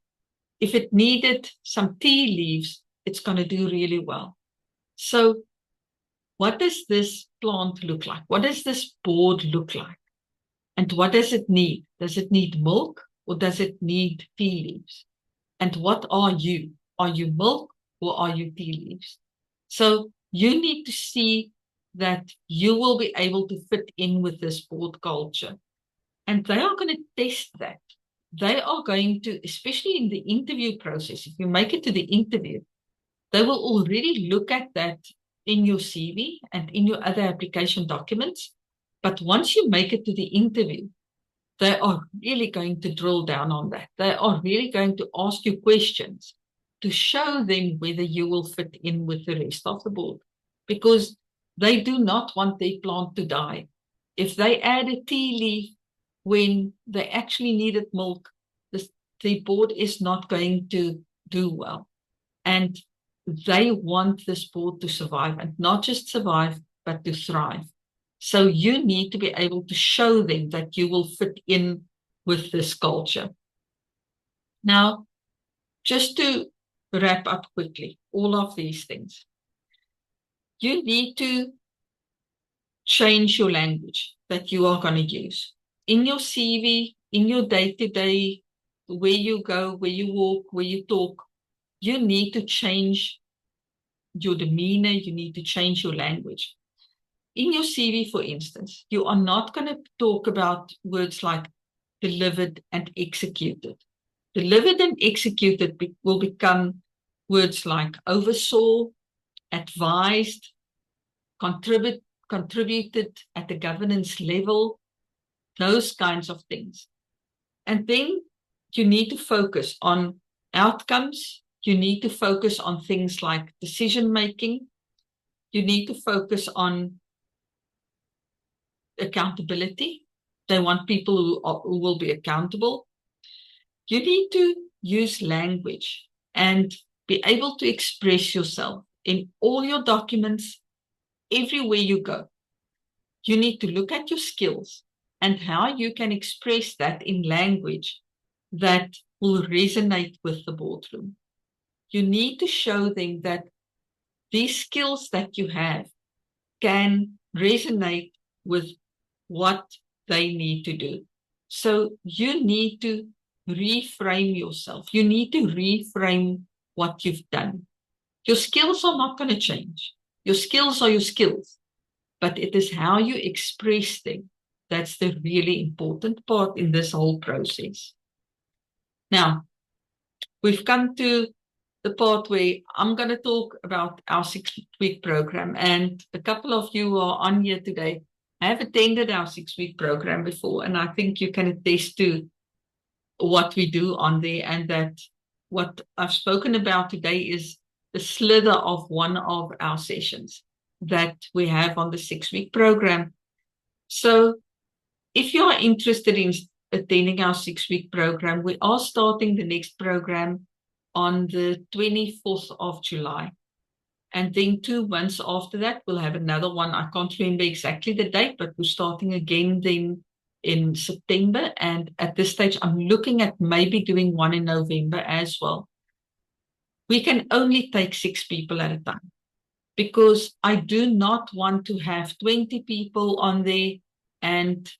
if it needed some tea leaves, it's going to do really well. So what does this plant look like? What does this board look like? And what does it need? Does it need milk or does it need tea leaves? And what are you? Are you milk or are you tea leaves? So you need to see that you will be able to fit in with this board culture. And they are going to test that. They are going to, especially in the interview process, if you make it to the interview, they will already look at that in your CV and in your other application documents. But once you make it to the interview, they are really going to drill down on that. They are really going to ask you questions to show them whether you will fit in with the rest of the board, because they do not want their plant to die. If they add a tea leaf when they actually needed milk, the board is not going to do well. And they want this board to survive, and not just survive, but to thrive. So you need to be able to show them that you will fit in with this culture. Now, just to wrap up quickly, all of these things. You need to change your language that you are going to use. In your CV, in your day-to-day, where you go, where you walk, where you talk, you need to change your demeanor, you need to change your language. In your CV, for instance, you are not going to talk about words like delivered and executed. Delivered and executed will become words like oversaw, advised, contributed at the governance level, those kinds of things. And then you need to focus on outcomes. You need to focus on things like decision making. You need to focus on accountability. They want people who will be accountable. You need to use language and be able to express yourself in all your documents, everywhere you go. You need to look at your skills and how you can express that in language that will resonate with the boardroom. You need to show them that these skills that you have can resonate with what they need to do. So you need to reframe yourself. You need to reframe what you've done. Your skills are not going to change. Your skills are your skills, but it is how you express them that's the really important part in this whole process. Now, we've come to the part where I'm going to talk about our 6-week program, and a couple of you who are on here today have attended our 6-week program before, and I think you can attest to what we do on there, and that what I've spoken about today is the slither of one of our sessions that we have on the 6-week program. So if you are interested in attending our 6-week program, we are starting the next program on the 24th of July. And then 2 months after that, we'll have another one. I can't remember exactly the date, but we're starting again then in September. And at this stage, I'm looking at maybe doing one in November as well. We can only take 6 people at a time. because I do not want to have 20 people on there and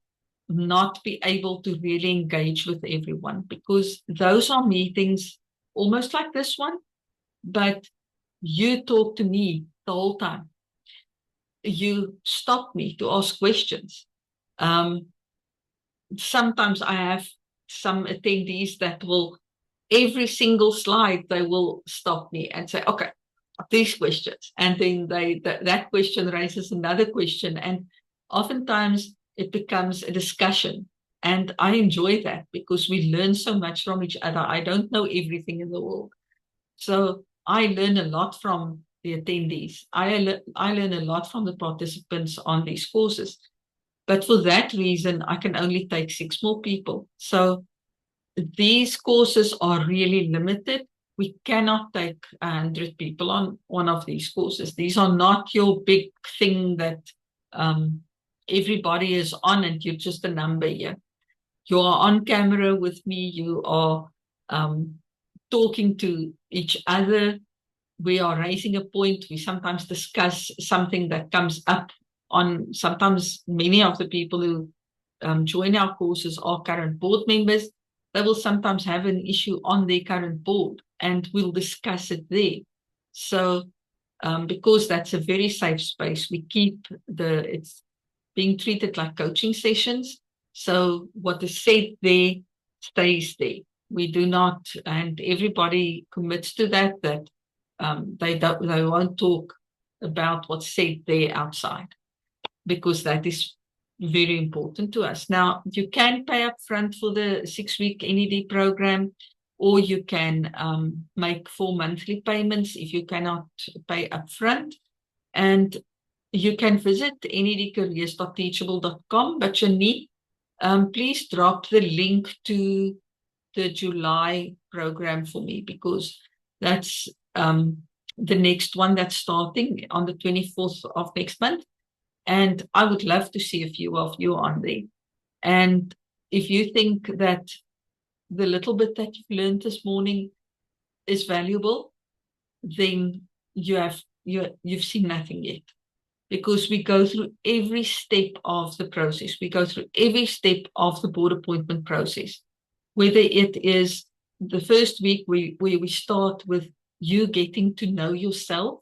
not be able to really engage with everyone, because those are meetings almost like this one, but you talk to me the whole time. You stop me to ask questions. Sometimes I have some attendees that will, every single slide, they will stop me and say, okay, these questions. And then that question raises another question. And oftentimes it becomes a discussion. And I enjoy that because we learn so much from each other. I don't know everything in the world. So I learn a lot from the attendees. I learn a lot from the participants on these courses. But for that reason, I can only take 6 more people. So these courses are really limited. We cannot take 100 people on one of these courses. These are not your big thing that everybody is on and you're just a number here. You are on camera with me. You are talking to each other. We are raising a point. We sometimes discuss something that comes up on, sometimes many of the people who join our courses are current board members. They will sometimes have an issue on their current board and we'll discuss it there. So because that's a very safe space, we keep it's being treated like coaching sessions. So what is said there stays there. We do not, and everybody commits to that they won't talk about what's said there outside, because that is very important to us. Now, you can pay up front for the 6-week NED program, or you can make 4 monthly payments if you cannot pay up front. And you can visit nedcareers.teachable.com, but Janine, please drop the link to the July program for me, because that's the next one that's starting on the 24th of next month. And I would love to see a few of you on there. And if you think that the little bit that you've learned this morning is valuable, then you've seen nothing yet. Because we go through every step of the process. We go through every step of the board appointment process. Whether it is the first week where we start with you getting to know yourself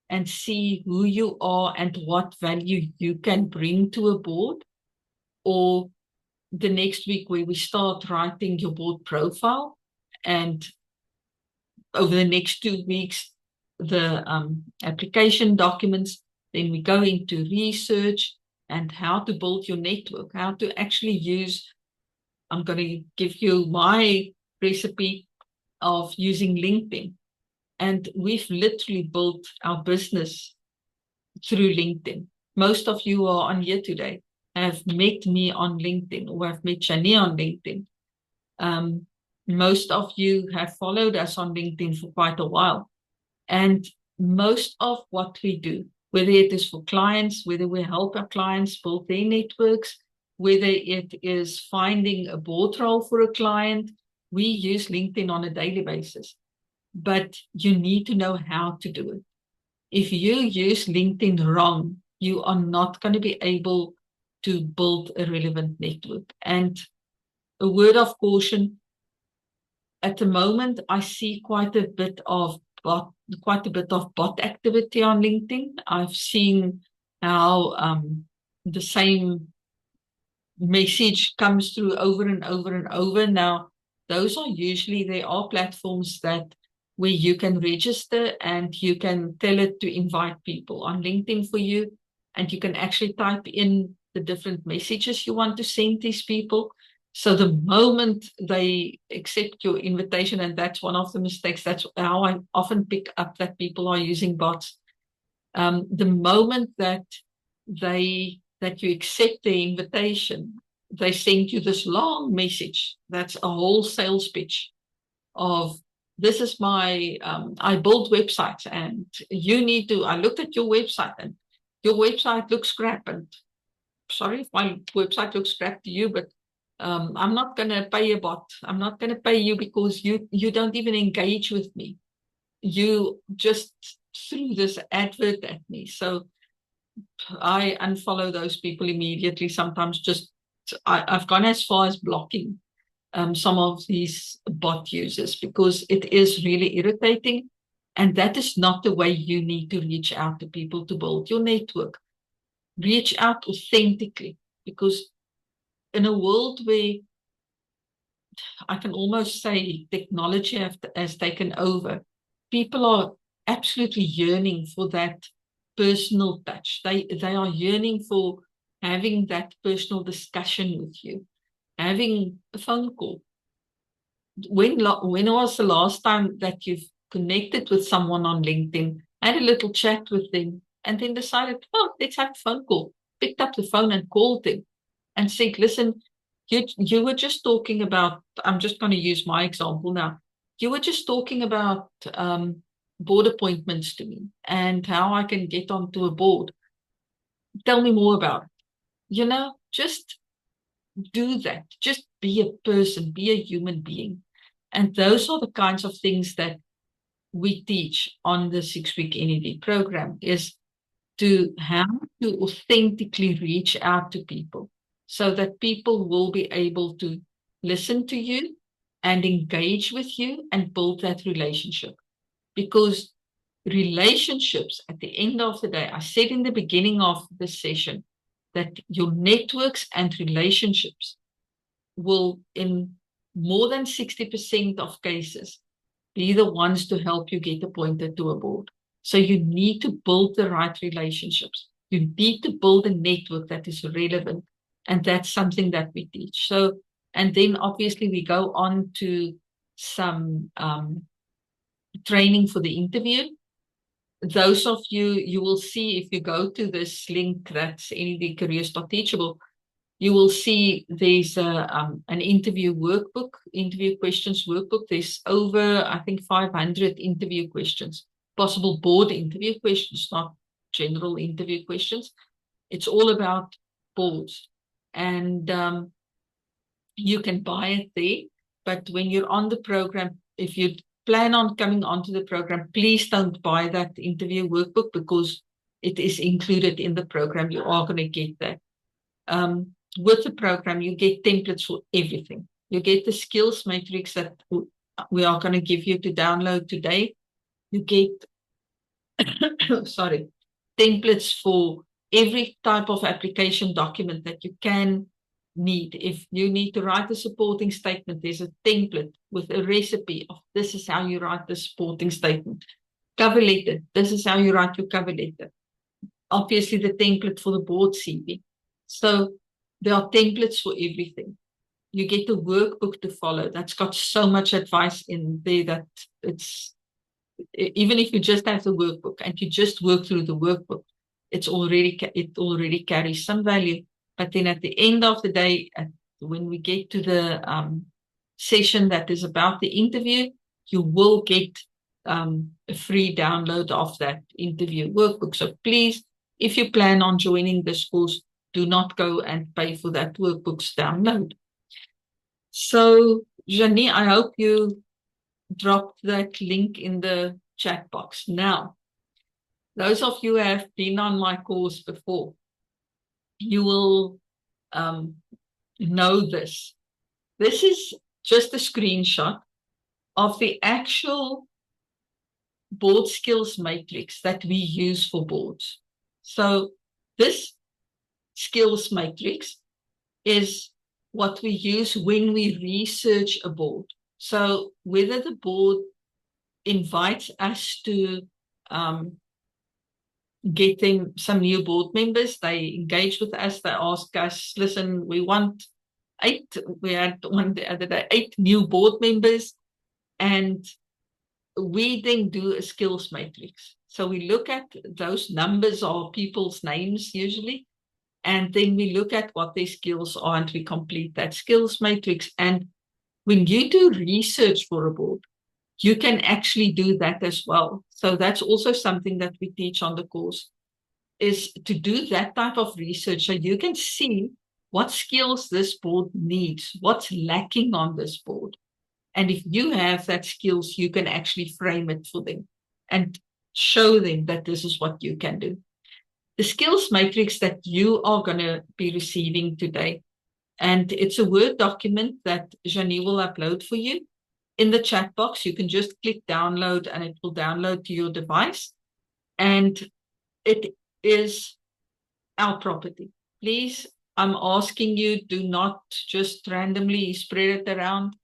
and see who you are and what value you can bring to a board, or the next week where we start writing your board profile, and over the next 2 weeks, the application documents. Then we go into research and how to build your network, how to actually use, I'm going to give you my recipe of using LinkedIn. And we've literally built our business through LinkedIn. Most of you are on here today have met me on LinkedIn, or have met Shani on LinkedIn. Most of you have followed us on LinkedIn for quite a while. And most of what we do, whether it is for clients, whether we help our clients build their networks, whether it is finding a board role for a client, we use LinkedIn on a daily basis. But you need to know how to do it. If you use LinkedIn wrong, you are not going to be able to build a relevant network. And a word of caution, at the moment, I see quite a bit of bot activity on LinkedIn. I've seen how the same message comes through over and over and over. Now, those are usually, there are platforms that where you can register and you can tell it to invite people on LinkedIn for you, and you can actually type in the different messages you want to send these people. So the moment they accept your invitation, and that's one of the mistakes, that's how I often pick up that people are using bots. The moment that you accept the invitation, they send you this long message that's a whole sales pitch of, this is my, I build websites and you need to, I looked at your website and your website looks crap. And sorry if my website looks crap to you, but I'm not going to pay a bot. I'm not going to pay you because you don't even engage with me. You just threw this advert at me. So I unfollow those people immediately. Sometimes I've gone as far as blocking some of these bot users because it is really irritating. And that is not the way you need to reach out to people to build your network. Reach out authentically, because in a world where I can almost say technology has taken over, people are absolutely yearning for that personal touch. They are yearning for having that personal discussion with you, having a phone call. When was the last time that you've connected with someone on LinkedIn, had a little chat with them, and then decided, oh, let's have a phone call, picked up the phone and called them and said, listen, you were just talking about, I'm just going to use my example now. You were just talking about board appointments to me and how I can get onto a board. Tell me more about it. Just do that. Just be a person, be a human being. And those are the kinds of things that we teach on the 6-week NED program, is to how to authentically reach out to people so that people will be able to listen to you and engage with you and build that relationship. Because relationships, at the end of the day, I said in the beginning of the session that your networks and relationships will, in more than 60% of cases, be the ones to help you get appointed to a board. So you need to build the right relationships. You need to build a network that is relevant. And that's something that we teach. So, and then obviously we go on to some training for the interview. Those of you will see if you go to this link, that's nedcareers.teachable, you will see there's an interview workbook, interview questions workbook. There's over, I think, 500 interview questions, possible board interview questions, not general interview questions. It's all about boards. And you can buy it there. But when you're on the program, if you plan on coming onto the program, please don't buy that interview workbook because it is included in the program. You are going to get that. With the program, you get templates for everything. You get the skills matrix that we are going to give you to download today. You get, templates for every type of application document that you can need. If you need to write a supporting statement, there's a template with a recipe of this is how you write the supporting statement. Cover letter, this is how you write your cover letter. Obviously, the template for the board CV. So there are templates for everything. You get the workbook to follow. That's got so much advice in there that it's, even if you just have the workbook and you just work through the workbook, it already carries some value. But then at the end of the day, when we get to the session that is about the interview, you will get a free download of that interview workbook. So please, if you plan on joining this course, do not go and pay for that workbook's download. So, Janie, I hope you dropped that link in the chat box. Now, those of you who have been on my course before, you will know this. This is just a screenshot of the actual board skills matrix that we use for boards. So this skills matrix is what we use when we research a board. So whether the board invites us to get them some new board members, they engage with us, they ask us, listen, we want 8, we had one the other day, 8 new board members, and we then do a skills matrix. So we look at those numbers of people's names usually, and then we look at what their skills are and we complete that skills matrix. And when you do research for a board, you can actually do that as well. So that's also something that we teach on the course, is to do that type of research so you can see what skills this board needs, what's lacking on this board. And if you have that skills, you can actually frame it for them. And show them that this is what you can do. The skills matrix that you are going to be receiving today, and it's a Word document that Janie will upload for you. In the chat box, you can just click download and it will download to your device. And it is our property. Please, I'm asking you, do not just randomly spread it around.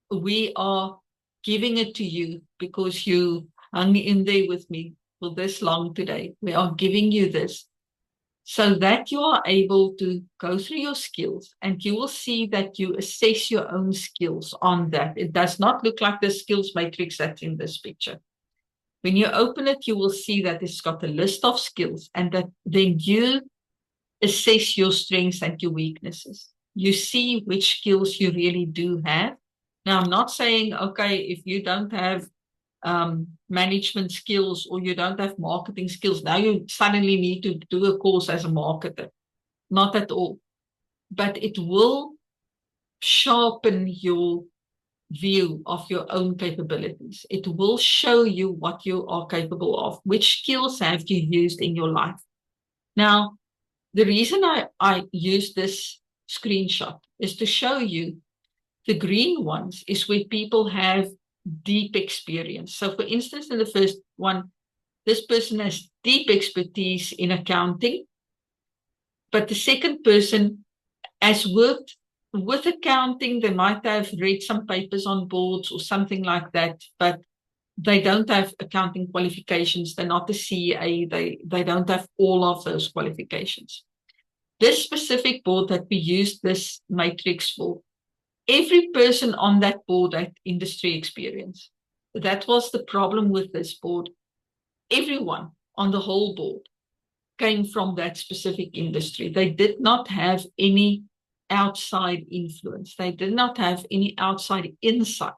We are giving it to you because you hung in there with me for this long today. We are giving you this so that you are able to go through your skills, and you will see that you assess your own skills on that. It does not look like the skills matrix that's in this picture. When you open it, you will see that it's got a list of skills, and that then you assess your strengths and your weaknesses. You see which skills you really do have. Now, I'm not saying, okay, if you don't have management skills or you don't have marketing skills, now you suddenly need to do a course as a marketer. Not at all. But it will sharpen your view of your own capabilities. It will show you what you are capable of, which skills have you used in your life. Now, the reason I use this screenshot is to show you the green ones is where people have deep experience. So for instance, in the first one, this person has deep expertise in accounting, but the second person has worked with accounting. They might have read some papers on boards or something like that, but they don't have accounting qualifications. They're not a CA. They don't have all of those qualifications. This specific board that we used this matrix for, every person on that board had industry experience. That was the problem with this board. Everyone on the whole board came from that specific industry. They did not have any outside influence. They did not have any outside insight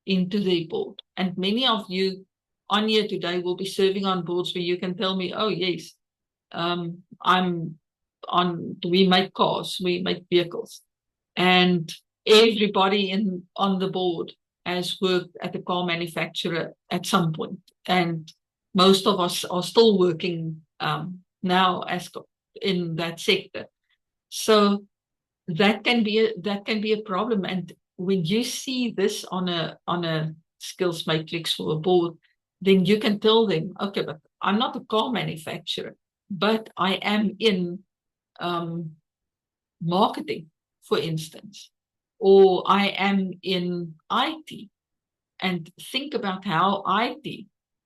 into their board. And many of you on here today will be serving on boards where you can tell me, oh, yes, we make cars, we make vehicles. And everybody on the board has worked at a car manufacturer at some point. And most of us are still working now as in that sector. So that can be a problem. And when you see this on a skills matrix for a board, then you can tell them, okay, but I'm not a car manufacturer, but I am in marketing, for instance, or I am in IT. And think about how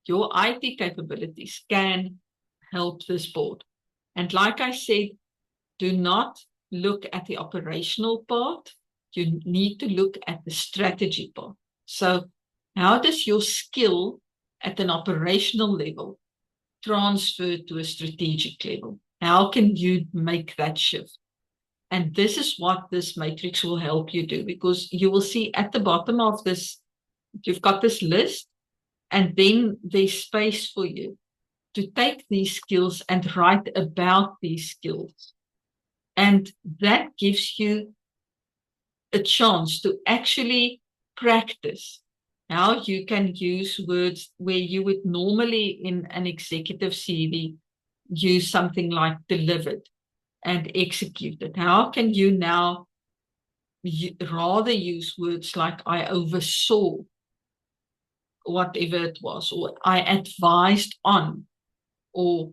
your IT capabilities can help this board. And like I said, do not look at the operational part. You need to look at the strategy part. So how does your skill at an operational level transfer to a strategic level? How can you make that shift? And this is what this matrix will help you do, because you will see at the bottom of this, you've got this list, and then there's space for you to take these skills and write about these skills. And that gives you a chance to actually practice how you can use words where you would normally in an executive CV use something like delivered and executed. How can you now rather use words like I oversaw, whatever it was, or I advised on, or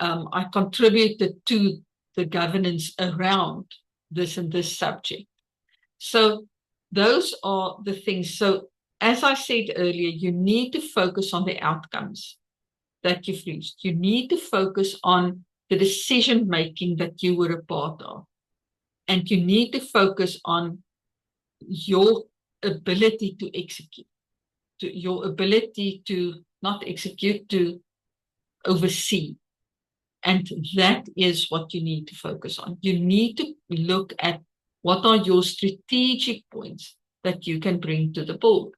I contributed to the governance around this and this subject. So those are the things. So as I said earlier, you need to focus on the outcomes that you've reached. You need to focus on the decision making that you were a part of. And you need to focus on your ability to execute, to your ability to not execute, to oversee. And that is what you need to focus on. You need to look at what are your strategic points that you can bring to the board.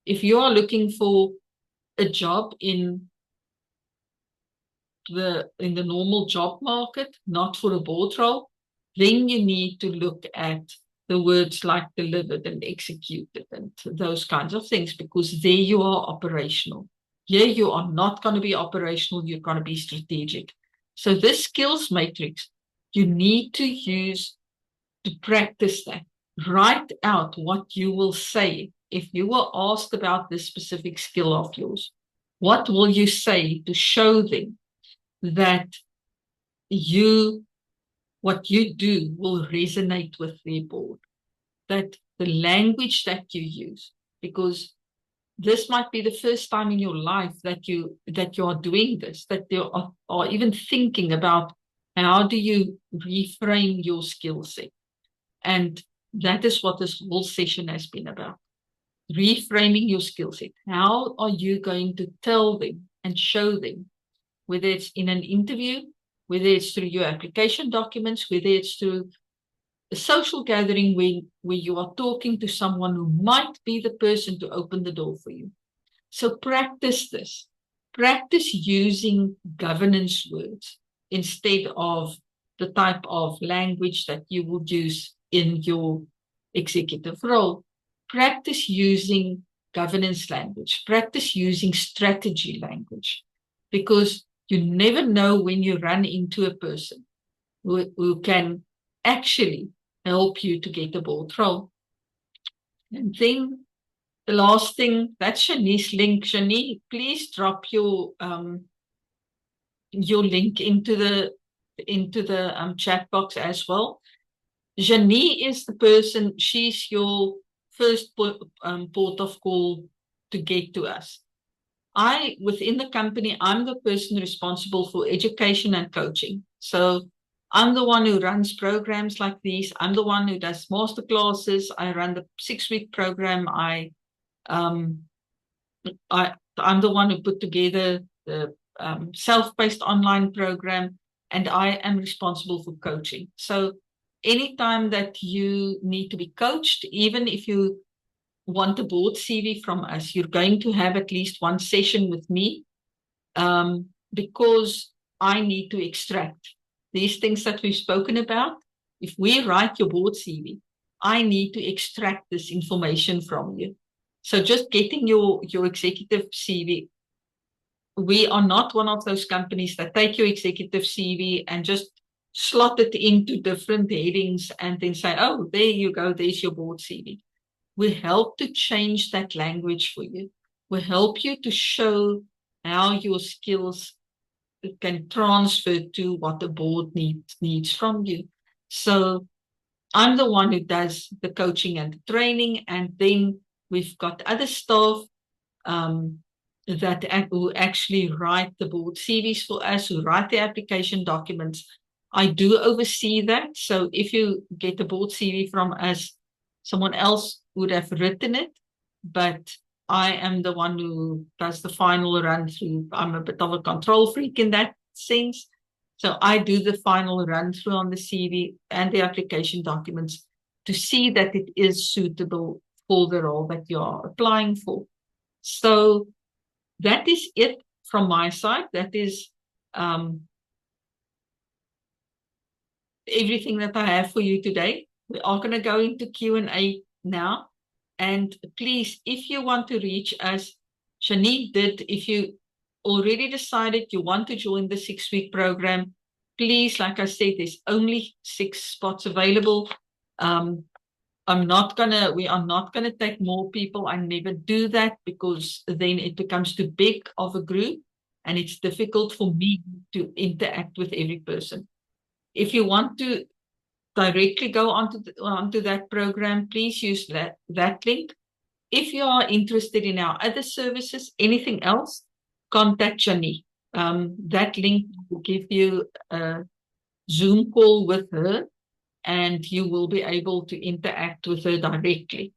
If you are looking for a job in the normal job market, not for a board role, then you need to look at the words like delivered and executed and those kinds of things, because there you are operational. Here you are not going to be operational, you're going to be strategic. So this skills matrix, you need to use to practice that. Write out what you will say if you were asked about this specific skill of yours. What will you say to show them that what you do will resonate with their board? That the language that you use, because this might be the first time in your life that you are doing this, that you are even thinking about how do you reframe your skill set. And that is what this whole session has been about. Reframing your skill set. How are you going to tell them and show them, whether it's in an interview, whether it's through your application documents, whether it's through a social gathering where you are talking to someone who might be the person to open the door for you. So practice this. Practice using governance words instead of the type of language that you would use in your executive role. Practice using governance language. Practice using strategy language, because you never know when you run into a person who can actually help you to get the ball rolling. And then the last thing, that's Shanice's link. Shanice, please drop your link into the chat box as well. Janie is the person, she's your first port of call to get to us. Within the company, I'm the person responsible for education and coaching. So I'm the one who runs programs like these. I'm the one who does masterclasses. I run the 6-week program. I'm the one who put together the self-paced online program, and I am responsible for coaching. So anytime that you need to be coached, even if you want a board CV from us, you're going to have at least one session with me, because I need to extract these things that we've spoken about. If we write your board CV, I need to extract this information from you. So just getting your executive CV, we are not one of those companies that take your executive CV and just slot it into different headings and then say, oh, there you go, there's your board CV. We help to change that language for you. We help you to show how your skills can transfer to what the board needs from you. So I'm the one who does the coaching and the training, and then we've got other staff who actually write the board CVs for us, who write the application documents. I do oversee that. So if you get a board CV from us, someone else would have written it, but I am the one who does the final run through. I'm a bit of a control freak in that sense. So I do the final run through on the CV and the application documents to see that it is suitable for the role that you are applying for. So that is it from my side. That is everything that I have for you today. We are going to go into Q&A now. And please, if you want to reach us, Shanice did, if you already decided you want to join the 6-week program, please, like I said, there's only 6 spots available. We are not gonna take more people. I never do that, because then it becomes too big of a group and it's difficult for me to interact with every person. If you want to directly go onto that program, please use that link. If you are interested in our other services, anything else, contact Janie. That link will give you a Zoom call with her, and you will be able to interact with her directly.